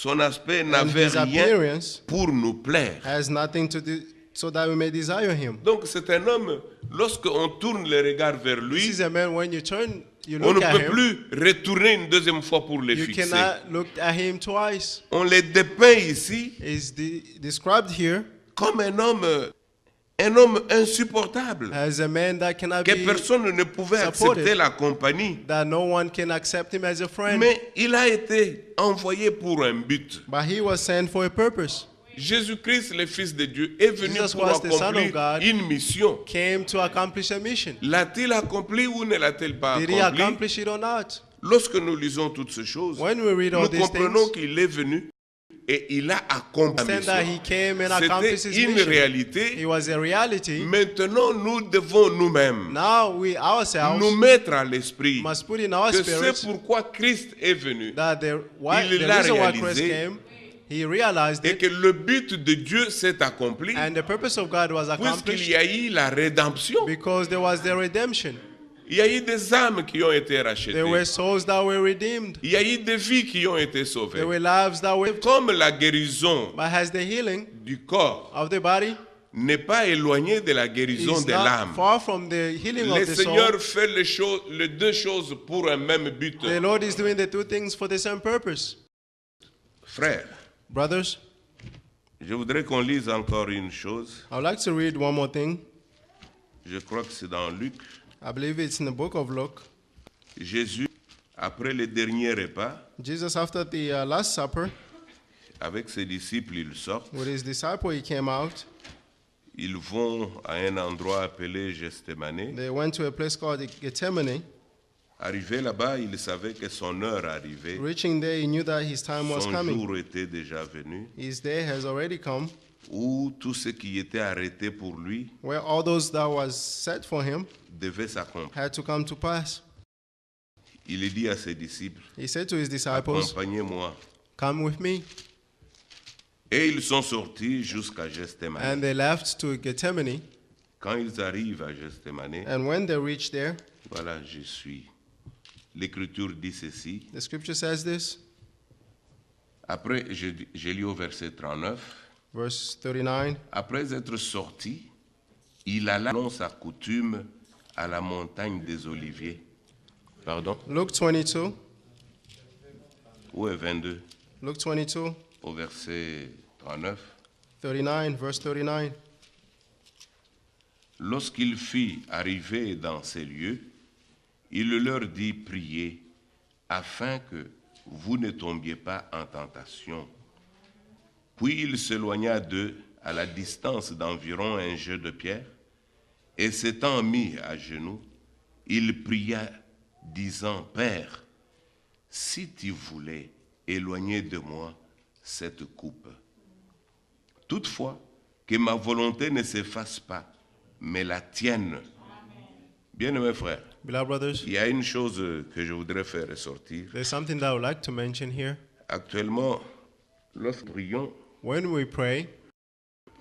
And n'avait his rien appearance pour nous plaire. has nothing to do so that we may desire him. Donc c'est un homme, lorsqu'on tourne le regard vers This lui, is a man, when you turn, you on look ne at peut him, plus retourner une deuxième fois pour le you fixer. cannot look at him twice. On le dépeint ici Is described here comme un homme insupportable, as a man that cannot que be, personne ne pouvait supported. accepter la compagnie. that no one can accept him as a friend. Mais il a été envoyé pour un but. But he was sent for a purpose. Jésus-Christ, le Fils de Dieu, est venu Jesus pour was the Son of accomplir God. une mission. Came to accomplish a mission. L'a-t-il accompli ou ne l'a-t-il pas Did he accompli? accomplish it or not? Lorsque nous lisons toutes ces choses, When we read all nous these comprenons things, qu'il est venu et il a accompli la understand that he mission. came and accomplished C'était his une mission. It réalité. was a reality. Maintenant, nous devons nous-mêmes Now we ourselves nous mettre à l'esprit must put in our que c'est spirits pourquoi Christ est venu that the Il l'a reason why Christ réalisé. came, he realized et it, que le but de Dieu s'est accompli and the purpose of God was puisqu'il accomplished y a eu la rédemption. because there was the redemption. Il y a eu des âmes qui ont été rachetées. There were souls that were redeemed. Il y a eu des vies qui ont été sauvées. There were lives that were. Comme la guérison But has the healing du corps of the body n'est pas éloignée de la guérison is de not l'âme. far from the healing Le of the soul. Seigneur fait les deux choses pour un même but. The Lord is doing the two things for the same purpose. Frère, Brothers, je voudrais qu'on lise encore une chose. I would like to read one more thing. Je crois que c'est dans Luc. I believe it's in the book of Luke. Jésus, après le dernier repas, Jesus, after the Last Supper, avec ses disciples, ils sortent. with his disciple, he came out. Ils vont à un endroit appelé Gethsemane. They went to a place called Gethsemane. Arrivé là-bas, il savait que son heure arrivait. Reaching there, he knew that his time was Son coming. jour était déjà venu. His day has already come, Où tout ce qui était arrêté pour lui where all those that was set for him devait s'accomplir. had to come to pass. Il dit à ses disciples, He said to his disciples, accompagnez-moi. "Come with me." Et ils sont sortis jusqu'à And Gethsemane. they left to Gethsemane. Quand ils arrivent à Gethsemane, And when they reached there, voilà, je suis. L'Écriture dit ceci. the scripture says this, Après, je lis au verset 39. verse 39. Après être sorti, il alla selon sa coutume à la montagne des Oliviers. Pardon? Luke 22. Où est 22? Luke 22, Au verset 39. 39, verse 39. Lorsqu'il fit arriver dans ces lieux, il leur dit priez, afin que vous ne tombiez pas en tentation. Puis il s'éloigna d'eux à la distance d'environ un jet de pierre, et s'étant mis à genoux, il pria, disant, Père, si tu voulais éloigner de moi cette coupe. Toutefois, que ma volonté ne s'efface pas, mais la tienne. Bien-aimés frères, Beloved brothers, il y a une chose que je voudrais faire ressortir. there's something that I would like to mention here. Actuellement, lorsque nous prions, When we pray,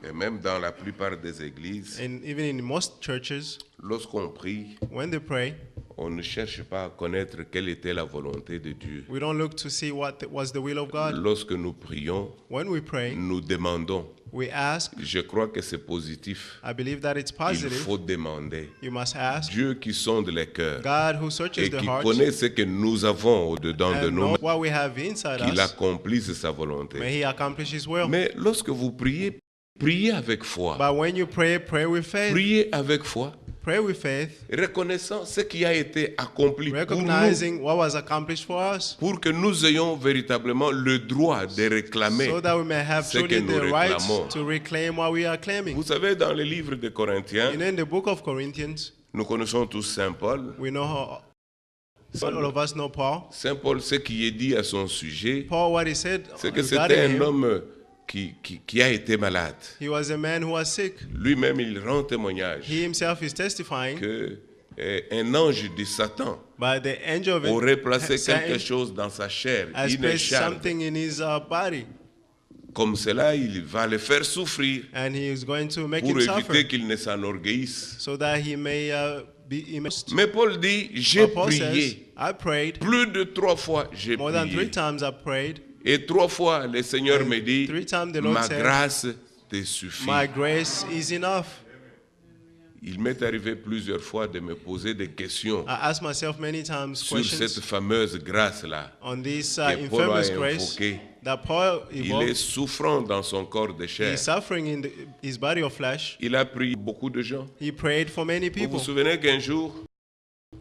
et même dans la plupart des églises, and even in most churches, lorsqu'on prie, when they pray, on ne cherche pas à connaître quelle était la volonté de Dieu. we don't look to see what was the will of God. Lorsque nous prions, When we pray, nous demandons. we ask. Je crois que c'est positif. I believe that it's Il positive. faut demander. You must ask. Dieu qui sonde les cœurs God who searches et the qui hearts connaît ce que nous avons au-dedans de and nous, knows what we have inside qu'il us, accomplisse sa volonté. may He accomplish His will. Mais lorsque vous priez, priez avec foi. But when you pray, pray with faith. Priez avec foi. pray with faith, reconnaissant ce qui a été accompli pour nous, recognizing what was accomplished for us, pour que nous ayons véritablement le droit de réclamer so that we may have ce que truly nous the right réclamons. to reclaim what we are claiming. Vous savez, dans le livre de Corinthiens, In the book of Corinthians, nous connaissons tous Saint Paul. we know how all of us know Paul. Saint Paul, ce qui est dit à son sujet, Paul, what he said c'est que regarding c'était un him, homme qui a été malade. he was a man who was sick. Lui-même, il rend témoignage He himself is testifying, que un ange de Satan but the angel of aurait placé Satan quelque chose dans sa chair, has une placed écharpe. something in his body, Comme cela, il va le faire souffrir and he is going to make pour him suffer, éviter qu'il ne s'enorgueillisse. so that he may be immersed. Mais Paul dit, j'ai But Paul says, prié. I prayed Plus de 3 fois, j'ai more than 3 prié. times. I prayed. Et 3 fois, le Seigneur And me dit, 3 times the Lord ma said, grâce te suffit. My grace is enough. Il m'est arrivé plusieurs fois de me poser des questions I asked myself many times sur questions cette fameuse grâce-là. on this que Paul a infamous grace invoqué. that Paul Il est evoked. souffrant dans son corps de chair. He's suffering in his body of flesh. Il a prié beaucoup de gens. He prayed for many Vous people. vous souvenez qu'un jour,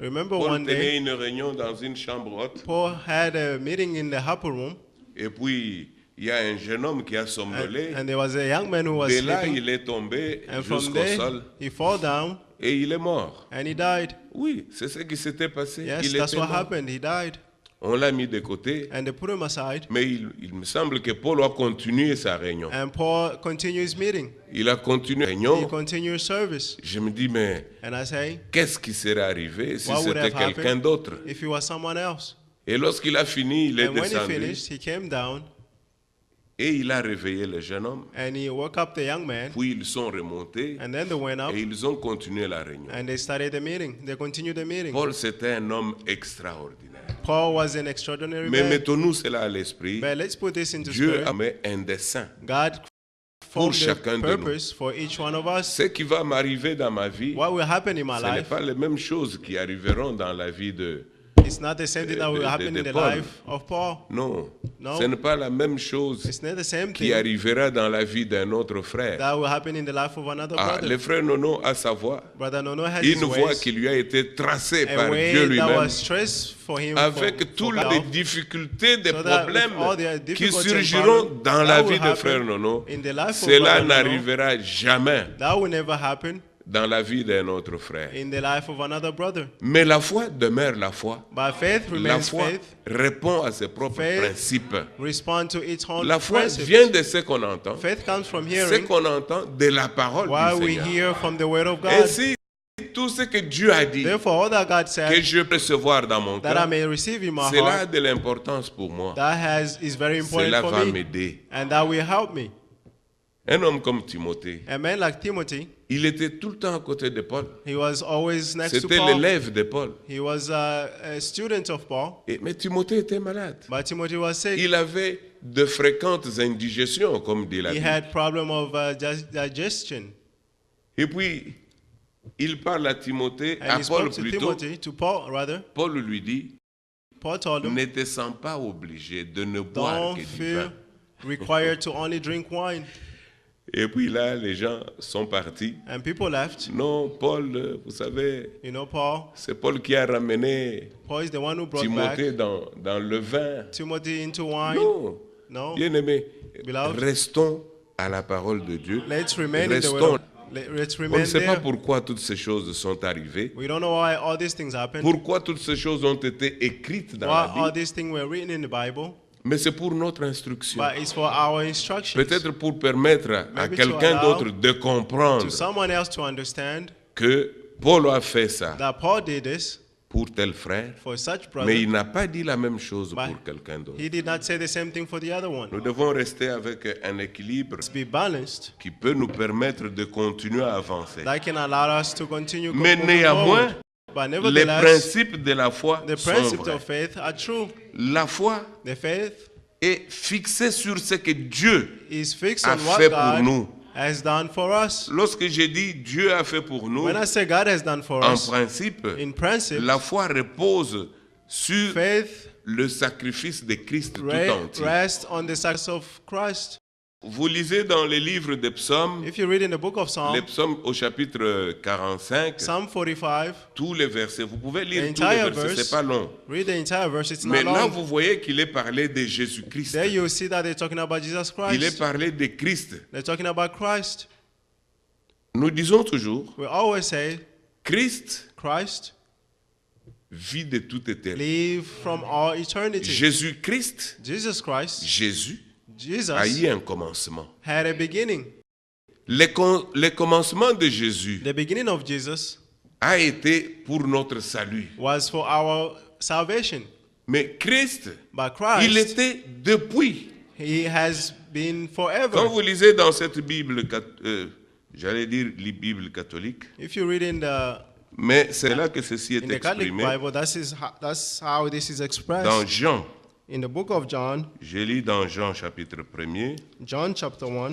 Remember Paul one day, tenait une réunion dans une chambre haute. Paul had a meeting in the upper room, Et puis, il y a un jeune homme qui a somnolé. and there was a young man who was De là, sleeping, il est tombé and from jusqu'au there sol he fell down et il est mort. and he died. Oui, c'est ce qui s'était passé. Yes, Il that's était what mort. happened. He died, On l'a mis de côté. and they put him aside, Mais il me semble que Paul a continué sa réunion. and Paul continued his meeting. Il a continué la He réunion. continued his service, Je me dis, mais and I say, qu'est-ce qui serait arrivé si what would c'était have quelqu'un happened d'autre? if he was someone else? Et lorsqu'il a fini, il est And when he descendu finished, he came down et il a réveillé le jeune homme. and he woke up the young man, Puis ils sont remontés and then they went up et ils ont continué la réunion. and they started the meeting. They continued the meeting. Paul, c'était un homme extraordinaire. Paul was an extraordinary Mais man. mettons-nous cela à l'esprit. But let's put this into Dieu a spirit. mis un dessein. God Pour formed chacun a de nous. purpose for each one of us. Ce qui va m'arriver dans ma vie, What will happen in my ce n'est life, pas les mêmes choses qui arriveront dans la vie de... it's not the same thing that will happen de in the Paul. life of Paul. Non, No. ce n'est pas la même chose It's not the same qui thing arrivera dans la vie d'un autre frère. that will happen in the life of another Ah, brother. le frère Nono a sa voix. Brother Nono has his Une voix ways, qui lui a été tracée a par way Dieu that lui-même, was traced for him avec for toutes God, les difficultés, des so that with problèmes all the qui difficulties and surgiront problems dans that la will vie de happen frère Nono. in the life of Cela Brother Nono, n'arrivera jamais that will never happen dans la vie d'un autre frère. in the life of another brother. Mais la foi demeure la foi. But faith La remains foi faith. répond à ses propres Faith principes. Respond to its own La foi principles. vient de ce qu'on entend. Faith comes from Ce hearing qu'on entend de la parole while du we Seigneur. hear from the word of God. Ainsi, tout ce que Dieu a dit Therefore, all that God que said je peux recevoir dans mon that I cœur, may receive in my cela a heart, de l'importance pour moi. that is very important Cela for va me, m'aider. and that will help me. Un homme comme Timothée, A man like Timothy, il était tout le temps à côté de Paul. he was always next to C'était Paul. l'élève de Paul. He was a student of Paul, Mais Timothée était malade. but Timothy was sick. Il avait de fréquentes indigestions, comme dit la He Bible. had problem of digestion. Et puis, il parle à Timothée, à And he Paul spoke to plutôt. Timothy, to Paul rather. Paul lui dit, Paul told him, ne te sens pas obligé de ne boire don't que du feel vin. required to only drink wine. Et puis là, les gens sont partis. And people left. Non, Paul, vous savez, You know, Paul c'est Paul qui a ramené is the one who brought Timothée back dans le vin. Timothy into wine. Non, No. bien-aimé, Beloved, restons à la parole de Dieu. let's remain in the Restons. word. Let's On ne remain sait pas there. pourquoi toutes ces choses sont arrivées. We don't know why all these things happen. Pourquoi toutes ces choses ont été écrites dans Why la all Bible. these things were written in the Bible. Mais c'est pour notre instruction. But it's for our instructions. Peut-être pour permettre à Maybe to quelqu'un allow d'autre de comprendre To someone else to understand que Paul a fait ça that Paul did this pour tel frère, for such mais brother. il n'a pas dit la même chose But pour quelqu'un d'autre. he did not say the same thing for the other one. Nous devons rester avec un équilibre Let's be balanced. qui peut nous permettre de continuer à avancer. That can allow us to continue Mais moving néanmoins, forward. But les nevertheless, principes de la foi the sont principles vrais. of faith are true. La foi The faith est fixée sur ce que Dieu is fixed a on what fait pour God nous. has done for us. Lorsque j'ai dit Dieu a fait pour nous, When I say God has done for en us, principe, in principle, la foi repose sur faith le sacrifice de Christ tout entier. rests on the sacrifice of Christ. Vous lisez dans les livres des psaumes, If you read in the book of les Psalm, psaumes au chapitre 45, Psalm 45, tous les versets. Vous pouvez lire The tous les entire versets, verse. c'est pas long. read the entire verse. It's Mais not là, long. vous voyez qu'il est parlé de Jésus-Christ. There you see that they're talking about Jesus Il est Christ. parlé de Christ. They're talking about Christ. Nous disons toujours, We always say Christ Christ vit de toute éternité. live from all eternity. Jésus-Christ, Jesus Christ, Jésus, a Jesus, eu un commencement. had a beginning. Le commencement de Jésus The beginning of Jesus a été pour notre salut. was for our salvation. Mais Christ, But il Christ, était depuis. He has been Quand forever. vous lisez dans cette Bible, j'allais dire la Bible catholique, If you read in mais c'est là que ceci est the Catholic exprimé. Bible, that's how this is Dans expressed. Jean, In the book of John, je lis dans Jean chapitre 1er, John chapter 1,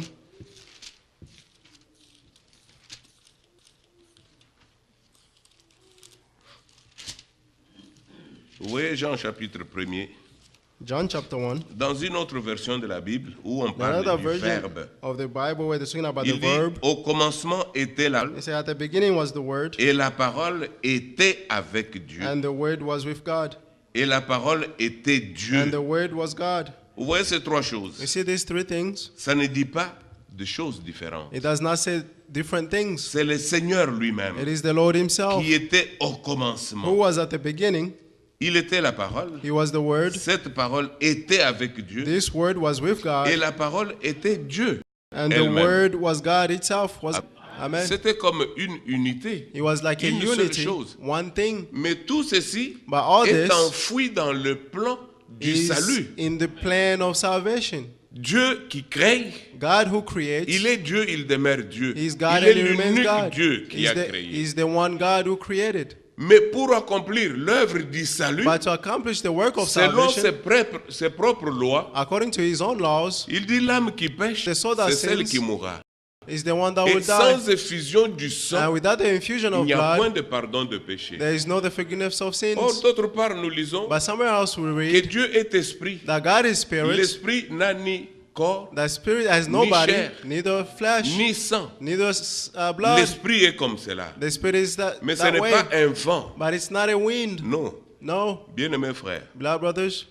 vous voyez Jean chapitre 1er, John chapter 1, dans une autre version de la Bible où on another parle du version verbe, of the Bible where they're talking about the il dit verb. au commencement était la They say at the beginning was the Word, et la parole était avec Dieu and the Word was with God, et la parole était Dieu. and the Word was God. Vous voyez ces trois You choses. see these three things? Ça ne dit pas de choses différentes. It does not say different things. C'est le Seigneur lui-même It is the Lord Himself qui était au who commencement. was at the beginning. Il était la parole. He was the Word. Cette parole était avec Dieu This Word was with et God, la parole était Dieu. and the elle-même. Word was God itself. Amen. C'était comme une unité. It was like a Une seule unity, chose. one thing. Mais tout ceci But all est this enfoui dans le plan du is salut. in the plan of salvation. Dieu qui crée, God who creates, il est Dieu, il demeure Dieu. He's God Il est and He remains l'unique God. Dieu qui a créé. He's the one God who created. Mais pour accomplir l'œuvre du salut, But to accomplish the work of selon salvation, ses propres lois, according to His own laws, il dit l'âme qui pêche, The soul that c'est celle sins qui mourra. is the one that Et will die. sans effusion du And sang, without the infusion il of n'y a point blood, de pardon de péché. there is no the forgiveness of Or, sins. d'autre part, nous lisons But somewhere else we que read Dieu est esprit. that God is spirit. L'esprit n'a ni corps, The spirit has no Ni body, chair, neither flesh, ni sang. neither blood. L'esprit est comme cela. The spirit is Mais ce that n'est way. pas un vent. But it's not a wind. Non. No, Bien-aimés frères, blood brothers.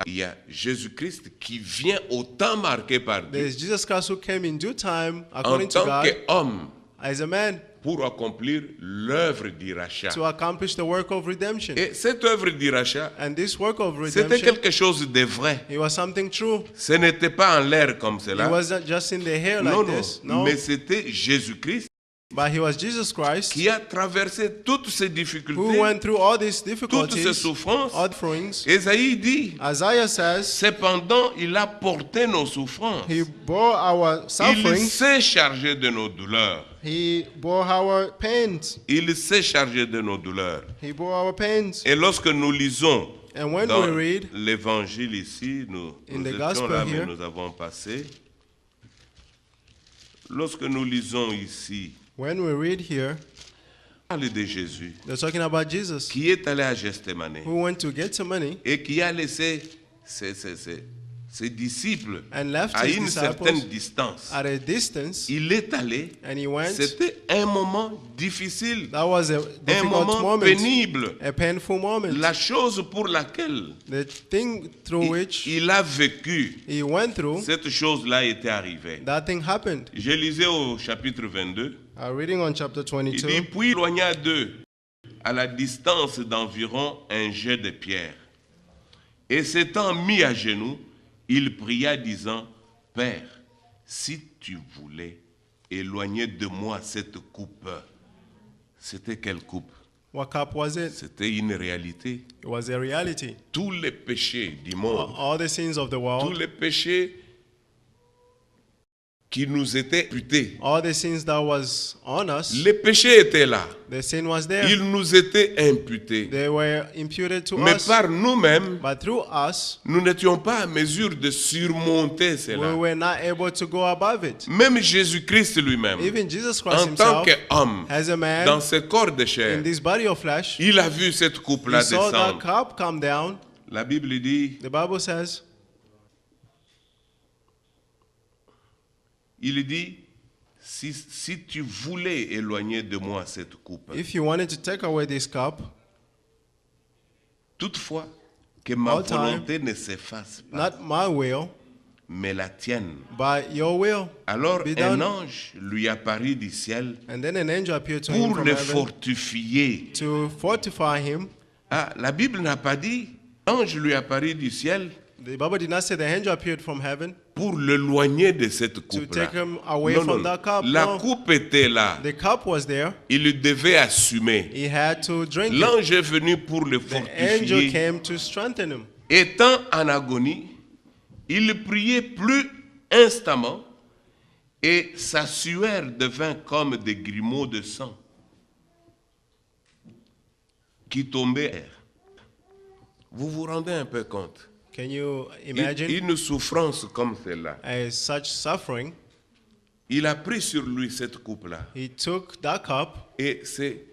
il y a Jésus-Christ qui vient au temps marqué par Dieu There's Jesus Christ who came in due time, en according to tant God, qu'homme as a man pour accomplir l'œuvre du rachat. to accomplish the work of redemption. Et cette œuvre du rachat, And this work of c'était redemption, quelque chose de vrai. it was something true. Ce n'était pas en l'air comme It cela. wasn't just in the air Non, like non. this. No, Mais c'était Jésus-Christ but he was Jesus Christ qui a traversé toutes ces who difficultés, went through all these toutes ces difficulties, souffrances. all things. Ésaïe dit, Isaiah says cependant, il a porté nos souffrances. he bore our Il suffering, s'est chargé de nos douleurs. he bore our pains, Il s'est chargé de nos douleurs. he bore our pains. Et lorsque nous lisons And when dans we read l'évangile ici, nous in the étions gospel là, mais here, nous avons passé. Lorsque nous lisons ici, when we read here, parle de Jésus they're talking about Jesus qui est allé à Gethsémani who went to get some money et qui a laissé ses disciples and left à his une disciples certaine distance. at a distance, Il est allé. and he went. C'était un moment difficile, That was a un difficult moment moment, pénible. a painful moment. La chose pour laquelle The thing through which il a vécu, he went through, cette chose-là était arrivée. that thing happened. Je lisais au chapitre 22. Reading on chapter Il dit, 22, puis éloigna d'eux, à la distance d'environ un jet de pierre. Et s'étant mis à genoux, il pria disant, Père, si tu voulais éloigner de moi cette coupe. C'était quelle coupe? what cup was it? C'était une réalité. It was a reality. Tous les péchés du monde, All the sins of the tous world, les péchés qui nous étaient imputés, all the sins that was on us, les péchés étaient là. the sin was there. Ils nous étaient imputés. They were imputed to Mais us, par nous-mêmes, but through us, nous n'étions pas à mesure de surmonter we cela. were not able to go above it. Même Jésus-Christ lui-même, Even Jesus Christ en tant himself, qu'homme, as a man, dans ce corps de chair, in this body of flesh, il a vu cette coupe-là he saw that descendre. cup come down. La Bible dit, The Bible says, il dit, si tu voulais éloigner de moi cette coupe, If you wanted to take away this cup, toutefois que ma all time, volonté ne s'efface pas, not my will, mais la tienne. but your will. Alors be un done. ange lui apparut du ciel And then an angel appeared to him pour from le heaven fortifier. to fortify him. Ah, la Bible n'a pas dit, l'ange lui apparut du ciel The Bible did not say the angel appeared from heaven pour l'éloigner de cette to coupe-là. take him away Non, from non, that cup. la No. coupe était là. The cup was there. Il devait assumer. He had to drink it. L'ange est venu pour le The angel fortifier. came to strengthen him. Étant en agonie, il priait plus instamment et sa sueur devint comme des grumeaux de sang qui tombaient. Vous vous rendez un peu compte? Can you imagine Une souffrance comme celle-là. such suffering? Il a pris sur lui cette coupe-là. He took that cup, Et c'est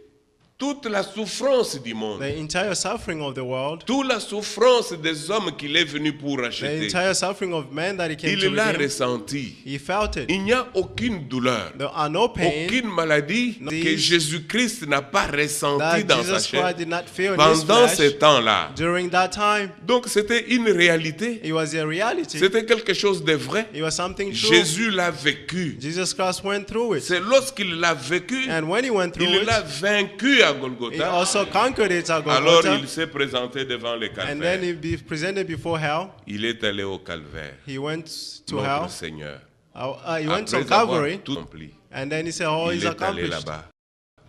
toute la souffrance du monde. the entire suffering of the world, Toute la souffrance des hommes qu'il est venu pour the acheter. entire suffering of men that he came Il to l'a redeem. ressenti. He felt it. Il n'y a aucune douleur, There are no pain aucune maladie no que disease Jésus-Christ n'a pas ressenti that dans sa Jesus chair Christ did not feel in his pendant ce flesh temps-là. during that time. Donc c'était une réalité. It was a reality. C'était quelque chose de vrai. It was something true. Jésus l'a vécu. Jesus Christ went through it. C'est lorsqu'il l'a vécu, And when he went through il l'a it, vaincu à he Golgotha. also conquered it at Alors Golgotha. il s'est présenté devant le And then calvaire. he be presented before hell. Il est allé au calvaire, He went to notre hell. Seigneur. He went to Après avoir Calvary. tout accompli, And then he said, oh, il he's est allé accomplished. là-bas.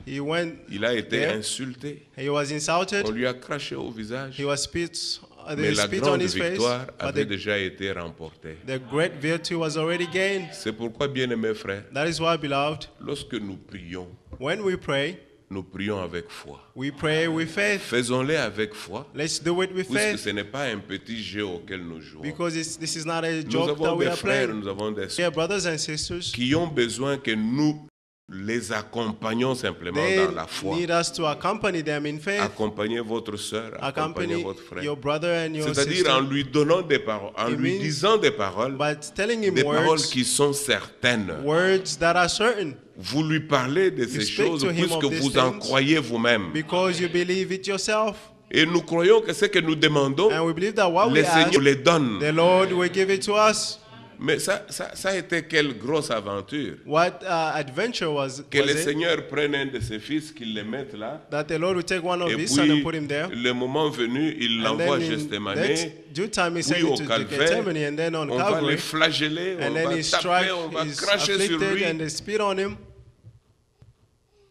He went Il a été there. insulté. He was insulted. On lui a craché au visage. He was spit, Mais they la spit on grande his face. victoire But avait the, déjà été remportée. the great virtue was already gained. C'est pourquoi, bien-aimés frères, That is why, beloved, lorsque nous prions, when we pray, nous prions avec foi. we pray with faith. Faisons-les avec foi, Let's do it with puisque faith. ce n'est pas un petit jeu auquel nous jouons. Because this is not a Nous joke that avons we des are frères, playing. nous avons des Yeah, sœurs brothers and sisters, qui ont besoin que nous les accompagnions simplement they dans la foi. need us to accompany them in faith. Accompagnez votre sœur, accompagnez Accompany votre frère. your brother and your C'est-à-dire en sister lui donnant des paroles, en It lui means disant des paroles by telling him words, qui sont certaines. words that are certain, Vous lui parlez de ces speak choses to him puisque of these vous en things croyez vous-même. because you believe it yourself. Et nous croyons que ce que nous demandons, And we believe that what we le ask, Seigneur les donne. the Lord will give it to us. Mais ça a été quelle grosse aventure. What adventure was Que le it? Seigneur prenne un de ses fils, qu'il le mette là. That the Lord will take one of Et his sons and puis, put him there. le moment venu, il And l'envoie à then in Gethsemane. that due time he sent Oui, it au to the calvaire. Gethsemane and then on On va le Calvary. flageller, on And then va he struck, taper, on va he's cracher sur afflicted lui. and they spit on him.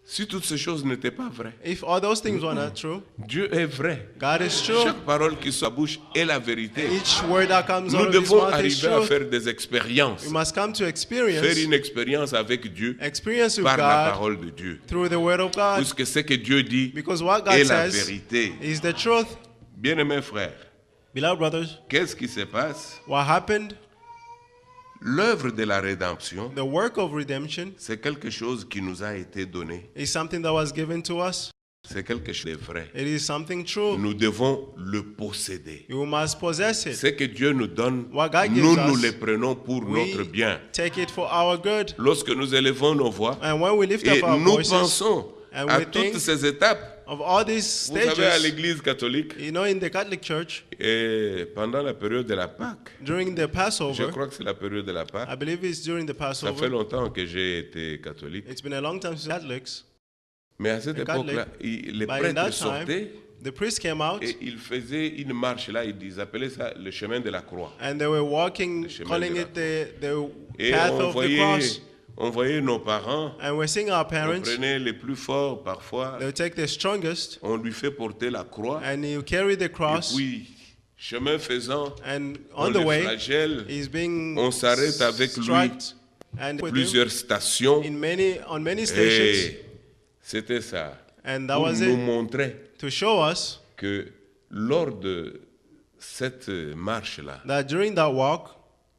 Si toutes ces choses n'étaient pas vraies, If all those things were not true, Dieu est vrai. God is true. Chaque parole qui sort de sa bouche est la vérité. Each word that comes Nous out of his devons mouth is arriver à true. faire des expériences. We must come to Faire experience une expérience avec Dieu with par la God parole de Dieu. through the word of God. Puisque ce que Dieu dit Because what God est la says vérité. is the truth. Bien-aimés frères, Beloved brothers, qu'est-ce qui se passe? what happened? L'œuvre de la rédemption, The work of redemption c'est quelque chose qui nous a été donné. is something that was given to us. C'est quelque chose de vrai. It is something true. Nous devons le posséder. You must possess it. Ce que Dieu nous donne, What God gives nous us, le prenons pour notre We bien. take it for our good. Lorsque nous élevons nos voix And when we lift et up our nous voices pensons and à we toutes think ces étapes, of all these vous savez, à stages, l'église catholique, you know, in the Catholic Church, et pendant la période de la Pâque, during the je Passover, crois que c'est la période de la Pâque, I believe it's during the ça fait Passover. longtemps que j'ai été catholique, It's been a long time since Catholics. mais à cette The Catholic, époque-là, les But in prêtres that time, sortaient the priest came out et ils faisaient une marche là, ils appelaient ça le chemin de la croix. and they were walking, Le chemin calling de la it the Et path on of the voyait, cross. on voyait nos parents, And we're seeing our on parents, prenait les plus forts parfois, they take the strongest on lui fait porter la croix, and you carry the et cross, puis chemin faisant, and on on the le way, flagelle, he's being on s'arrête avec lui struck and with him plusieurs stations, on many stations. et c'était ça, And that pour was nous it, montrer to show us que lors de cette marche-là, that during that walk,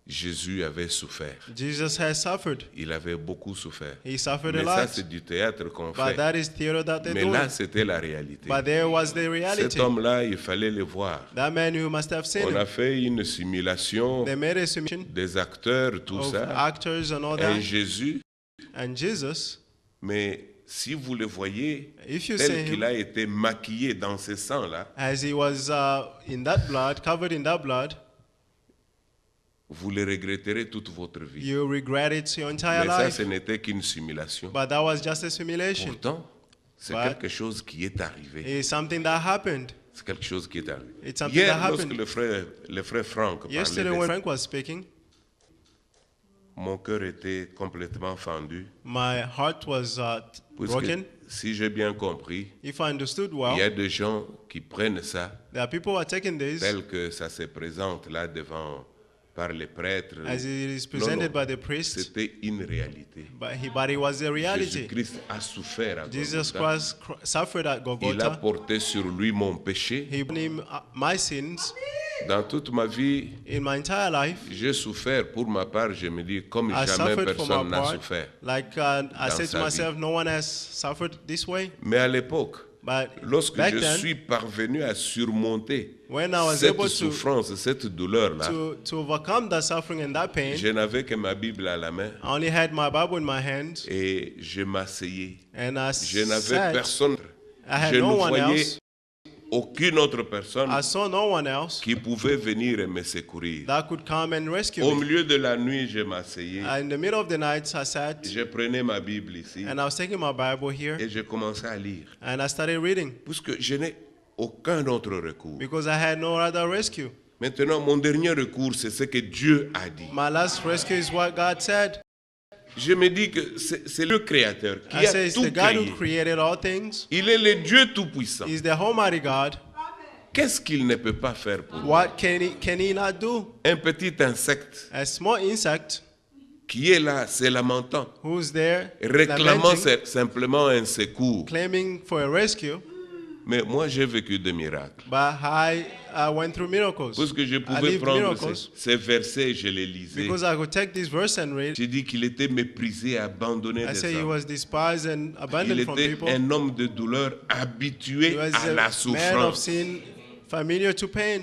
Jésus avait souffert. Jesus has suffered. Il avait beaucoup souffert. He suffered a Mais ça, lot. c'est du théâtre qu'on But fait. that is theater that they're Mais doing. là, c'était la réalité. But there was the Cet reality. homme-là, il fallait le voir. That man who must have seen On a him. fait une simulation They made a simulation des acteurs, tout of ça. actors and all Un that. Jésus, And Jesus, mais si vous le voyez, if you see tel qu'il him a été maquillé dans ce sang-là, as he was in that blood, covered in that blood, vous le regretterez toute votre vie. you regret it your entire Mais ça, life. ce n'était qu'une simulation. But that was just a simulation. Pourtant, c'est But- quelque chose qui est arrivé. It's something that happened. C'est quelque chose qui est arrivé. It's something Hier, that lorsque happened. le frère Franck parlait Yesterday de when ça, Frank was speaking, mon cœur était complètement fendu. my heart was Puisque, broken. si j'ai bien compris, If I understood il well, y a des gens qui prennent ça there are people who are taking this tel que ça se présente là devant par les prêtres. as it is Non, presented non, by the priest, c'était une réalité. but it was a reality. Jésus-Christ a souffert à Jesus Golgotha. Christ suffered at Il a Golgotha. porté sur lui mon péché. He bore him my sins. Dans toute ma vie, In my entire life, j'ai souffert. Pour ma part, je me dis, comme I jamais suffered for personne my n'a part. souffert. Like I dans said to sa myself, no one has suffered this way. Mais à l'époque, But lorsque back je then, suis parvenu à surmonter when I was cette able to, souffrance, cette douleur-là, to overcome that suffering and that pain, je n'avais que ma Bible à la main I only had my Bible in my hand, et je m'asseyais. and I Je n'avais sat. personne. I had Je no ne one voyais else. aucune autre personne I saw no one else qui pouvait venir et me secourir. that could come and rescue Au me. milieu de la nuit, je m'asseyais. In the middle of the night, I sat Je prenais ma Bible ici and I was taking my Bible here et je commençais à lire. and I started reading Puisque je n'ai aucun autre recours. because I had no other rescue. Maintenant, mon dernier recours, c'est ce que Dieu a dit. My last rescue is what God said. Je me dis que c'est le Créateur qui I a say it's tout the God who créé. created all things. Il est le Dieu Tout-Puissant. He's the Almighty God. Qu'est-ce qu'il ne peut pas faire pour nous? What can he not do? Un petit insecte A small insect qui est là, se lamentant, who's there réclamant lamenting, simplement un secours. claiming for a rescue, Mais moi, j'ai vécu des miracles. but I went through miracles. Parce que je I pouvais lived prendre miracles ces versets, je les lisais. because I could take this verse and read. J'ai dit qu'il était méprisé, abandonné I des say he hommes. was despised and Il abandoned from était people. un homme de douleur He habitué was à a la man of souffrance. sin, familiar to pain.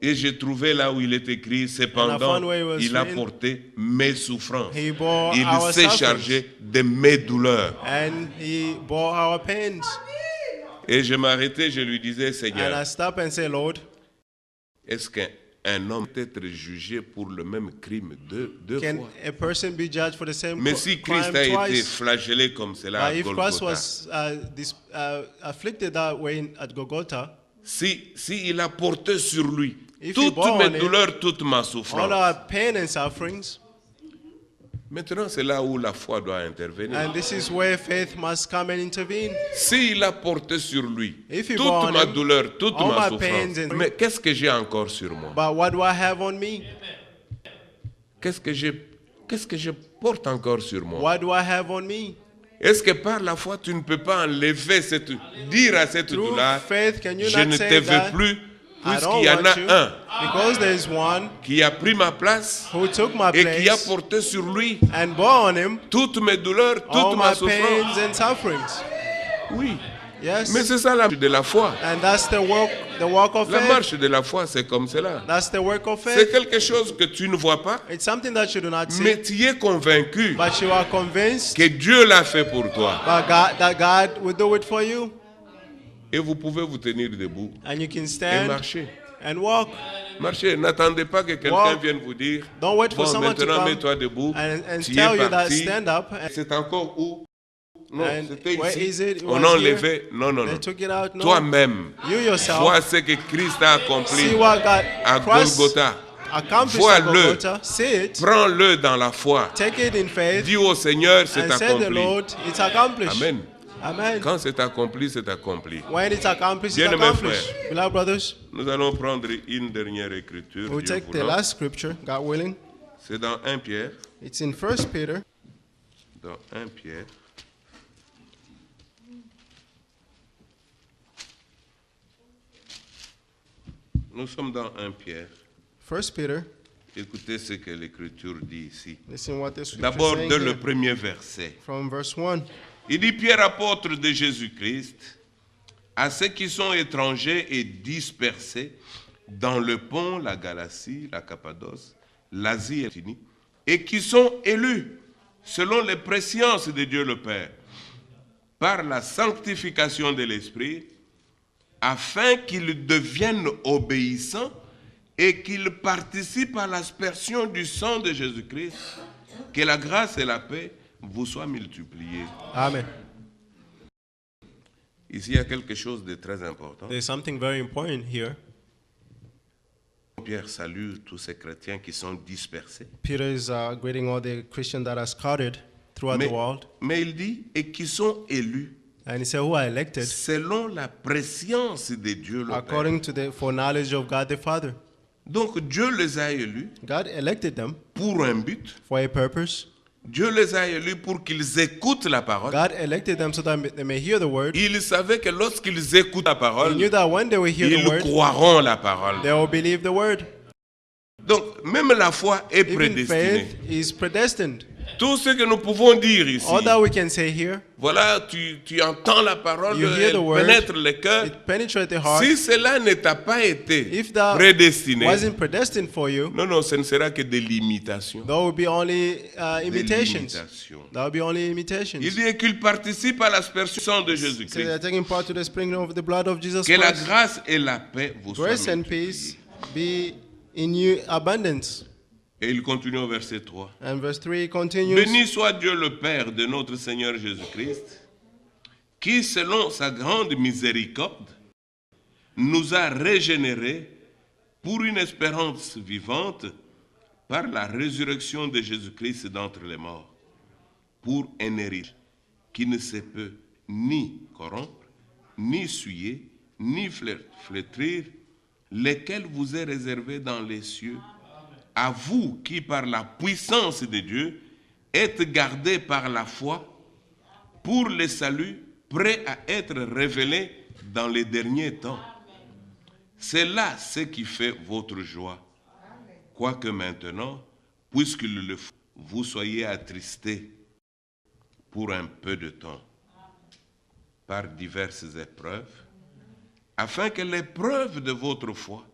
Et j'ai trouvé là où il est écrit, And I cependant, found where it was il a written, porté mes souffrances. He bore Il our s'est sufferings. chargé de mes douleurs. And he bore our pains. Et je m'arrêtais, je lui disais, And I Seigneur, stop and say, Lord, est-ce qu'un homme peut être jugé pour le même crime deux can fois? a person be judged for the same Mais si Christ crime a été twice? flagellé comme cela à If Christ Golgotha, was afflicted that way at Golgotha, si il a porté sur lui If he toutes bore mes on him douleurs, toute ma all souffrance, our pain and sufferings, maintenant c'est là où la foi doit intervenir. and this is where faith must come and intervene. S'il a porté sur lui If he bore toute on ma him douleur, toute all ma my pains souffrance, and- mais qu'est-ce que j'ai encore sur moi? But what do I have on me? Qu'est-ce que je porte encore sur moi? What do I have on me? Est-ce que par la foi tu ne peux pas enlever dire à cette Through douleur, faith, can you je not ne say te veux that plus, I puisqu'il don't y en want a you? un Because there is one qui a pris ma place who took my et qui a place porté sur lui and bore on him toutes mes douleurs, all toute ma my souffrance? pains and sufferings. Oui. Yes. Mais c'est ça la marche de la foi. And that's the work of La faith. marche de la foi, c'est comme cela. That's the work of C'est faith. quelque chose que tu ne vois pas, It's something that you do not see, mais tu es convaincu but you are convinced que Dieu l'a fait pour toi. that God will do it for you. Et vous pouvez vous tenir debout And you can et stand marcher. and walk. Marchez, n'attendez pas que quelqu'un Walk. vienne vous dire, Don't wait for bon, someone to maintenant come mets-toi debout, and tu tell es you that parti. stand up. C'est encore où? Non, And c'était where is ici. it? It On was a here. enlevé. Non, non, They non. took it out. No. Toi-même, You yourself. vois ce que Christ a accompli See what God à Christ Golgotha. accomplished at Vois-le. Golgotha. See it. Prends-le dans la foi. Take it in faith. Dis au Seigneur, c'est And say to the accompli. Lord, it's accomplished. Amen. Amen. Quand c'est accompli, c'est accompli. When it's accomplished, it's Bien-aimés accomplished. Beloved brothers, Nous allons prendre une dernière écriture. we'll Dieu take the voulant. last scripture, God willing. C'est dans 1 Pierre. It's in 1 Peter. Dans 1 Pierre. Nous sommes dans 1 Pierre. 1 Peter. Écoutez ce que l'Écriture dit ici. Listen what the scripture D'abord, is saying dès le here. premier verset. From verse 1. Il dit, Pierre, apôtre de Jésus-Christ, à ceux qui sont étrangers et dispersés dans le Pont, la Galatie, la Cappadoce, l'Asie et la Bithynie, et qui sont élus selon les presciences de Dieu le Père, par la sanctification de l'Esprit, afin qu'ils deviennent obéissants et qu'ils participent à l'aspersion du sang de Jésus-Christ, que la grâce et la paix vous soient multipliées. Amen. Ici, il y a quelque chose de très important. There's something very important here. Pierre salue tous ces chrétiens qui sont dispersés. Peter is greeting all the Christians that are scattered throughout the world. Mais il dit, et qui sont élus And he said, who are elected selon la prescience de Dieu le Père. according to the foreknowledge of God the Father. Donc Dieu les a élus God elected them pour un but. for a purpose. Dieu les a élus pour qu'ils écoutent la parole. God elected them so that they may hear the word. Ils savaient que lorsqu'ils écoutent la He parole, knew that when they will hear the ils word, croiront la parole. they will believe the word. Donc même la foi est Even prédestinée. faith is predestined. Tout ce que nous pouvons dire ici, All that we can say here, voilà, tu entends la parole, You hear elle the word, pénètre le cœur. it penetrates the heart. Si cela ne t'a pas été If that prédestiné, wasn't predestined for you, non, ce ne sera que de l'imitation. that would be only De imitations. l'imitation. That would be only imitations. Il dit qu'il participe à l'aspersion de So they Jésus-Christ. are taking part to the sprinkling of the blood of Jesus Que la Christ. grâce et la paix vous soient Grace and multipliées. peace be in you abundance. Et il continue au verset 3. And verse 3 continues. Béni soit Dieu le Père de notre Seigneur Jésus-Christ, qui selon sa grande miséricorde nous a régénérés pour une espérance vivante par la résurrection de Jésus-Christ d'entre les morts, pour un héritage qui ne se peut ni corrompre, ni souiller, ni flétrir, lesquels vous est réservé dans les cieux, à vous qui par la puissance de Dieu êtes gardés par la foi pour le salut prêt à être révélé dans les derniers temps. C'est là ce qui fait votre joie. Quoique maintenant, puisqu'il le faut, vous soyez attristés pour un peu de temps par diverses épreuves, afin que l'épreuve de votre foi,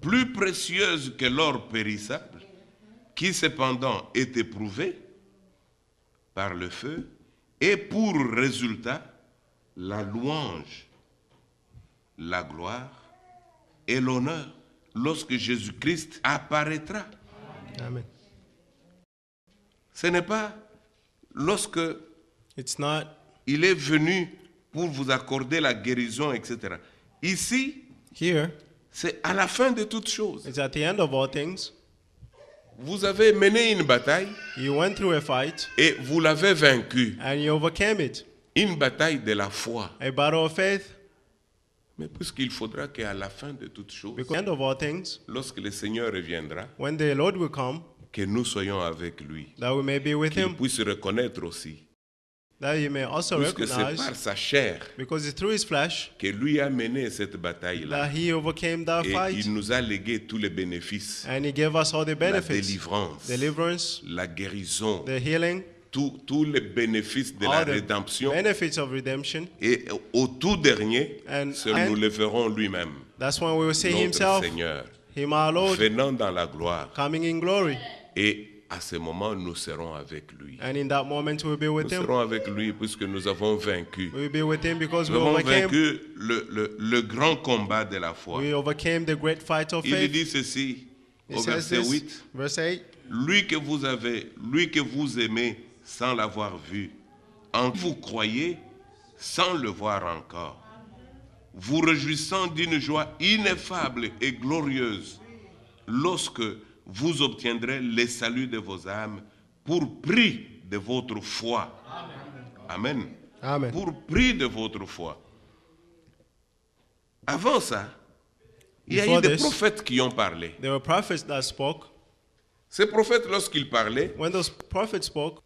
plus précieuse que l'or périssable, qui cependant est éprouvé par le feu, et pour résultat la louange, la gloire et l'honneur lorsque Jésus-Christ apparaîtra. Amen. Ce n'est pas lorsque It's not il est venu pour vous accorder la guérison, etc. Ici, here. c'est à la fin de toutes choses. It's at the end of all things. Vous avez mené une bataille You went through a fight et vous l'avez vaincue. and you overcame it. Une bataille de la foi. A battle of faith. Mais puisqu'il faudra qu'à la fin de toutes choses, Because at the end of all things, lorsque le Seigneur reviendra, when the Lord will come, que nous soyons avec lui. that we may be with Qu'il him, puisse reconnaître aussi, that you may also puisque c'est recognize, par sa chair because it's through his flesh que lui a mené cette bataille-là. that he overcame that Et fight. il nous a légué tous les bénéfices. And he gave us all the La benefits, délivrance, deliverance, la guérison, the healing, tous les bénéfices de la all the rédemption. benefits of redemption. Et au tout dernier, And- nous le verrons lui-même, That's when we will see notre himself, Seigneur, him our Lord, venant dans la gloire. coming in glory. Et à ce moment, nous serons avec lui. And in that moment we'll be with Nous him. serons avec lui puisque nous avons vaincu. We'll be with him because we Nous avons overcame. vaincu le grand combat de la foi. We overcame the great fight of Il faith. dit ceci It au says verset this, 8. verse 8. Lui que vous avez, lui que vous aimez sans l'avoir vu, en vous croyez sans le voir encore, vous réjouissant d'une joie ineffable et glorieuse lorsque vous obtiendrez le salut de vos âmes pour prix de votre foi. Amen. Amen. Pour prix de votre foi. Avant ça, il y a eu Before des this, prophètes qui ont parlé. There were prophets that spoke. Ces prophètes, lorsqu'ils parlaient, When those prophets spoke,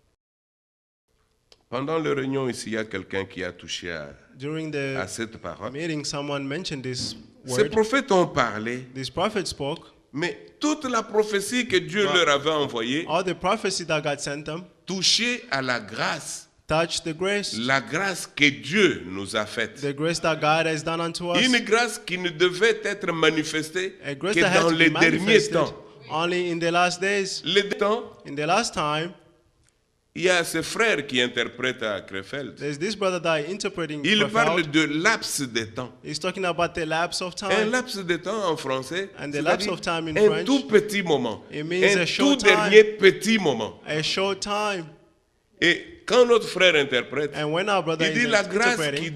pendant la réunion ici, il y a quelqu'un qui a touché during à the cette parole. meeting, someone mentioned this Ces word. prophètes ont parlé These prophets spoke Mais toute la prophétie que Dieu leur avait envoyée All the prophecy that God sent them touchait à la grâce. touched the grace. La grâce que Dieu nous a faite. The grace that God has done unto us. Une grâce qui ne devait être manifestée A grace que that had dans to be les derniers manifested temps. only in the last days. Les temps, In the last time, il y a ce frère qui interprète à Krefeld. there's this brother that interpreting Il parle Crefeld. de laps de temps. He's talking about the lapse of Un time. laps de temps en français, And the c'est-à-dire lapse of time in un French, tout petit moment, it means un a tout short time. dernier petit moment. A short time. Et quand notre frère interprète, And when our brother il dit is la grâce interpreting,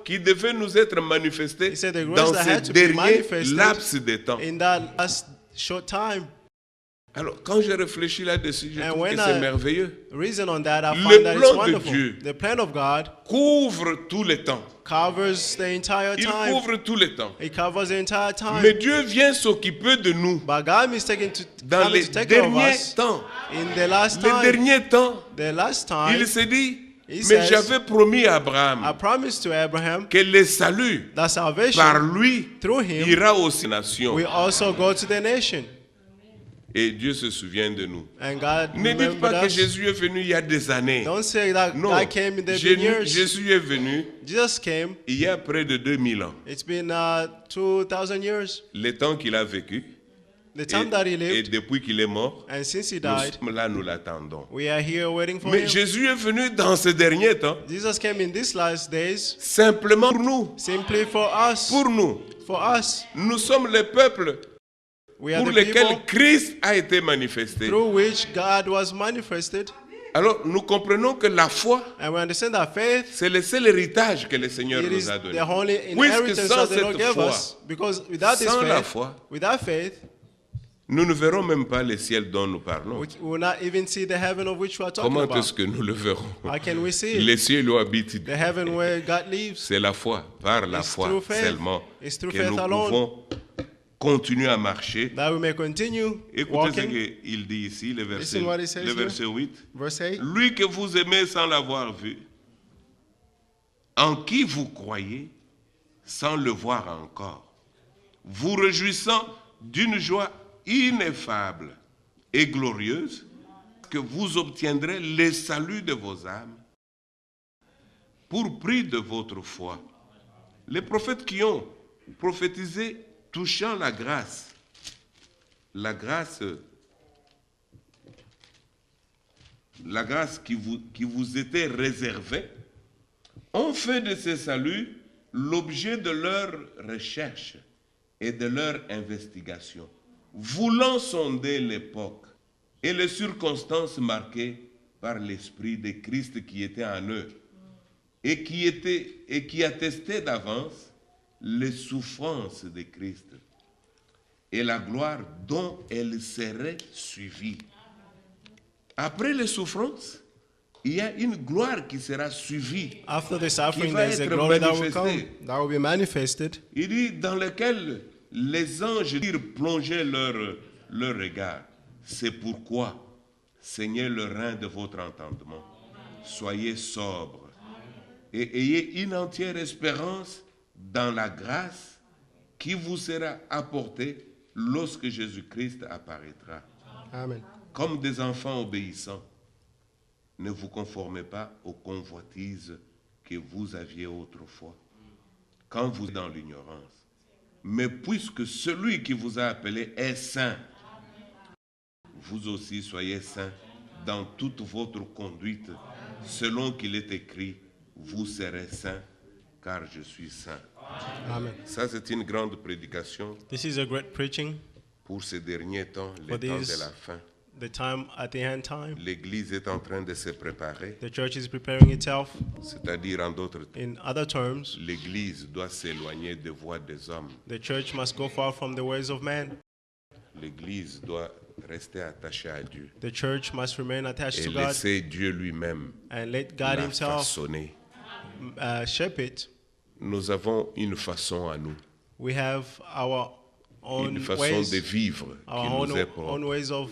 qui devait nous être manifestée he said the grace dans that ces had to be derniers manifested laps de temps. in that last short time. Alors, quand je réfléchis là-dessus, je And trouve when que c'est I- merveilleux. Reason on that, I Le find that plan it's de wonderful. Dieu. The plan of God Couvre tout le temps. covers the entire Il time. couvre tout le temps. It covers the entire time. Mais Dieu vient s'occuper de nous But God is taking to, dans coming les to take care of derniers us temps. in the last Les time. derniers temps, The last time, il se dit, He mais says, j'avais promis à I Abraham promised to Abraham que le salut that salvation par lui through him ira aux nations. will also go to the nation. Et Dieu se souvient de nous. And God Ne dites remembered pas que us. Jésus est venu il y a des années. Don't say that Non, God came in the years. Jésus est venu Jesus came. il y a près de 2000 ans. It's been 2,000 years. Le temps qu'il a vécu The time that he et lived, depuis qu'il est mort, and since he nous died, sommes là, nous l'attendons. we are here waiting for Mais him. Jésus est venu dans ces derniers temps Jesus came in these last days simplement pour nous. simply for us. Pour nous. For us. Nous sommes le peuple We are pour the lequel people Christ a été manifesté. through which God was manifested. Alors nous comprenons que la foi, And we understand that faith, c'est le seul héritage que le Seigneur it nous is a donné. the only Puisque inheritance sans that the Lord cette gave foi, us. Because without this sans la faith, foi, without faith, nous ne verrons même pas le ciel dont nous parlons. we will not even see the heaven of which we are talking Comment about. est-ce que nous le verrons? How can we see it? Les cieux où habite The heaven where God lives. c'est la foi, par la It's foi through faith. seulement It's through que faith nous alone. pouvons continuer à marcher. That we may continue Écoutez ce walking. qu'il dit ici, le verset, Listen what he says le here. verset 8. Verse 8. Lui que vous aimez sans l'avoir vu, en qui vous croyez sans le voir encore, vous réjouissant d'une joie ineffable et glorieuse, que vous obtiendrez le salut de vos âmes pour prix de votre foi. Les prophètes qui ont prophétisé touchant la grâce qui vous était réservée, ont fait de ce salut l'objet de leur recherche et de leur investigation, voulant sonder l'époque et les circonstances marquées par l'Esprit de Christ qui était en eux et qui attestait d'avance les souffrances de Christ et la gloire dont elles seraient suivies. Après les souffrances, il y a une gloire qui sera suivie. After the suffering, va there is a être glory that will come, manifesté. that will be manifested. Il dit dans lequel les anges plongeaient leur regard. C'est pourquoi, saignez le rein de votre entendement, soyez sobres et ayez une entière espérance dans la grâce qui vous sera apportée lorsque Jésus-Christ apparaîtra. Amen. Comme des enfants obéissants, ne vous conformez pas aux convoitises que vous aviez autrefois, quand vous êtes dans l'ignorance. Mais puisque celui qui vous a appelé est saint, vous aussi soyez saints dans toute votre conduite, selon qu'il est écrit, vous serez saints, car je suis saint. Amen. Ça, c'est une grande prédication This is a great preaching. pour ces derniers temps, les For temps these- de la fin. The time at the end time. L'Église est en train de se préparer, The church is preparing itself. c'est-à-dire en d'autres termes, In other terms, l'Église doit s'éloigner des voies des hommes. the church must go far from the ways of man. L'Église doit rester attachée à Dieu The church must remain attached et to God laisser Dieu lui-même and let God la himself façonner. shape it. Nous avons une façon à nous, We have our own une façon ways, de vivre qui our nous est own propre. ways of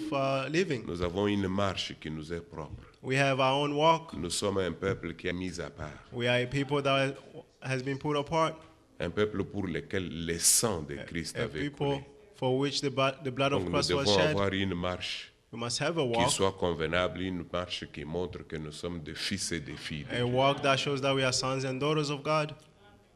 living. Nous avons une marche qui nous est propre. We have our own walk. Nous sommes un peuple qui est mis à part, We are a people that has been put apart. un peuple pour lequel le sang de Christ A avait people coulé. for which the blood Donc of nous Christ was devons shed. avoir une marche We must have a qui walk, soit convenable, une marche qui montre que nous sommes des fils et des filles de a Dieu. walk that shows that we are sons and daughters of God.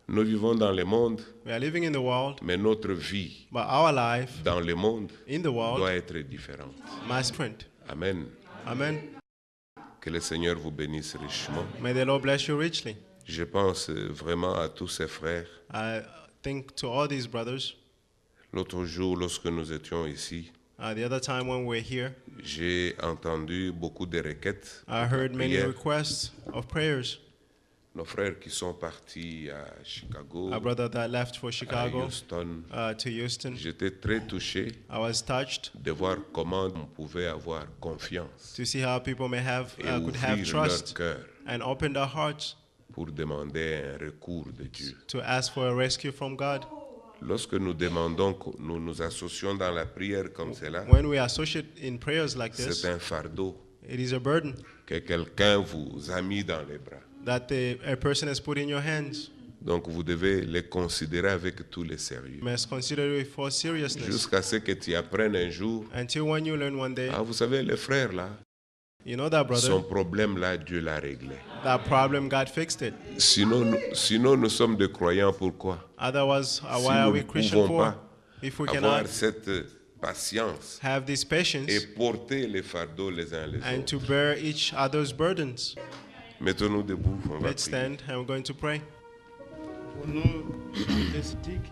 Nous vivons dans le monde, We are living in the world, mais notre vie but our life dans le monde in the world doit être différente. must print. Amen. Amen. Que le Seigneur vous bénisse richement. May the Lord bless you richly. Je pense vraiment à tous ces frères. I think to all these brothers, L'autre jour, lorsque nous étions ici, the other time when we were here, j'ai entendu beaucoup de requêtes. I heard many prières. requests of prayers. Nos frères qui sont partis à Chicago, A brother that left for à Chicago Houston. to Houston, J'étais très touché I was touched de voir comment on pouvait avoir confiance to see how people may have et could have ouvrir leur trust cœur and open their hearts pour demander un recours de Dieu. to ask for a rescue from God. Lorsque nous demandons, nous nous associons dans la prière comme cela, When we associate in prayers like this, c'est un fardeau it is a burden que quelqu'un vous a mis dans les bras. that a person has put in your hands. Donc vous devez les considérer avec tout le sérieux. You must consider it for seriousness. Jusqu'à ce que tu apprennes un jour, Until when you learn one day, ah, vous savez, les frères là, you know that brother, son problème là, Dieu l'a réglé. that problem, God fixed it. Sinon, nous sommes des croyants, pourquoi? Otherwise, Si why are nous we ne Christian pouvons for? pas If we avoir cannot cette patience have this patience et porter les fardeaux les uns les and to autres. bear each other's burdens. Mettons-nous debout, on va Let's prier. stand and we're going to pray. Pour nous, les sticks.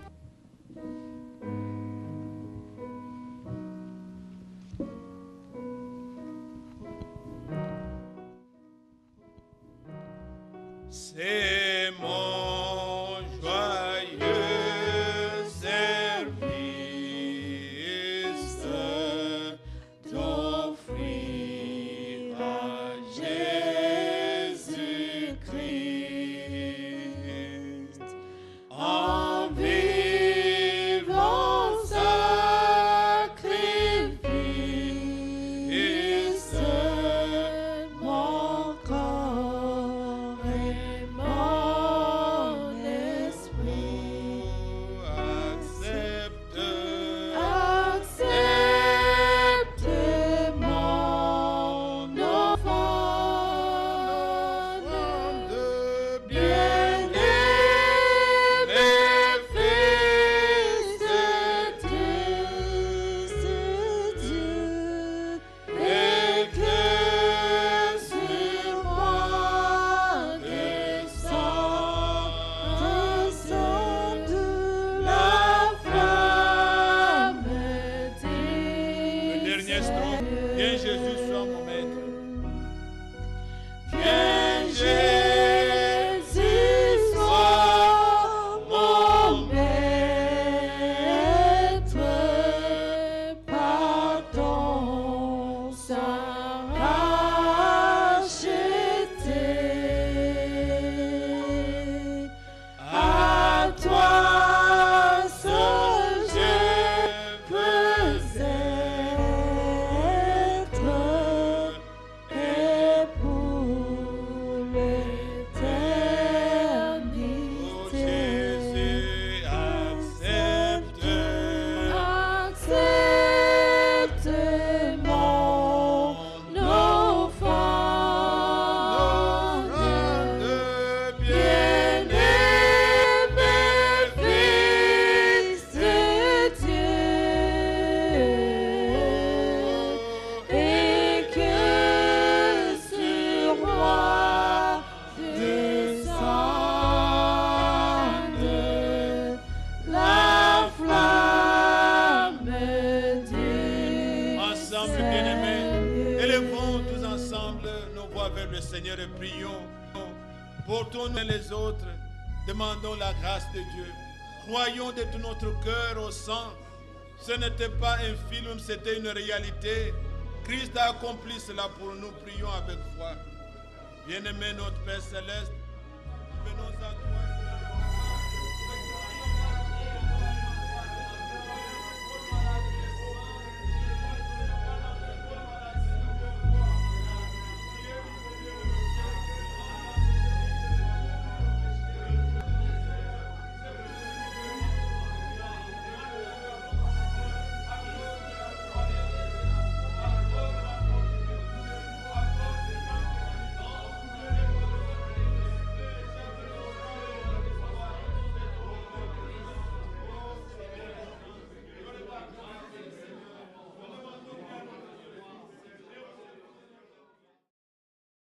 C'est mon joyeux service d'offrir à Jésus-Christ en vivant sacrifice mon corps et mon esprit. Accepte mon offrande de bien-aimé Fils de Dieu, et que sur moi descende la flamme divine. Dernier strophe. Viens Jésus, sois mon maître. Viens Jésus, sois mon maître, par ton sang racheté. À toi seul je peux être, et pour l'éternité. Accepte mon offrande de bien-aimé Fils de Dieu, et que sur moi descende la flamme divine. Ensemble, bien-aimés, élevons tous ensemble nos voix vers le Seigneur et prions. Portons-nous les autres, demandons la grâce de Dieu. Croyons de tout notre cœur au sang. Ce n'était pas un film, c'était une réalité. Christ a accompli cela pour nous. Prions avec foi. Bien-aimé notre Père Céleste, venons à toi.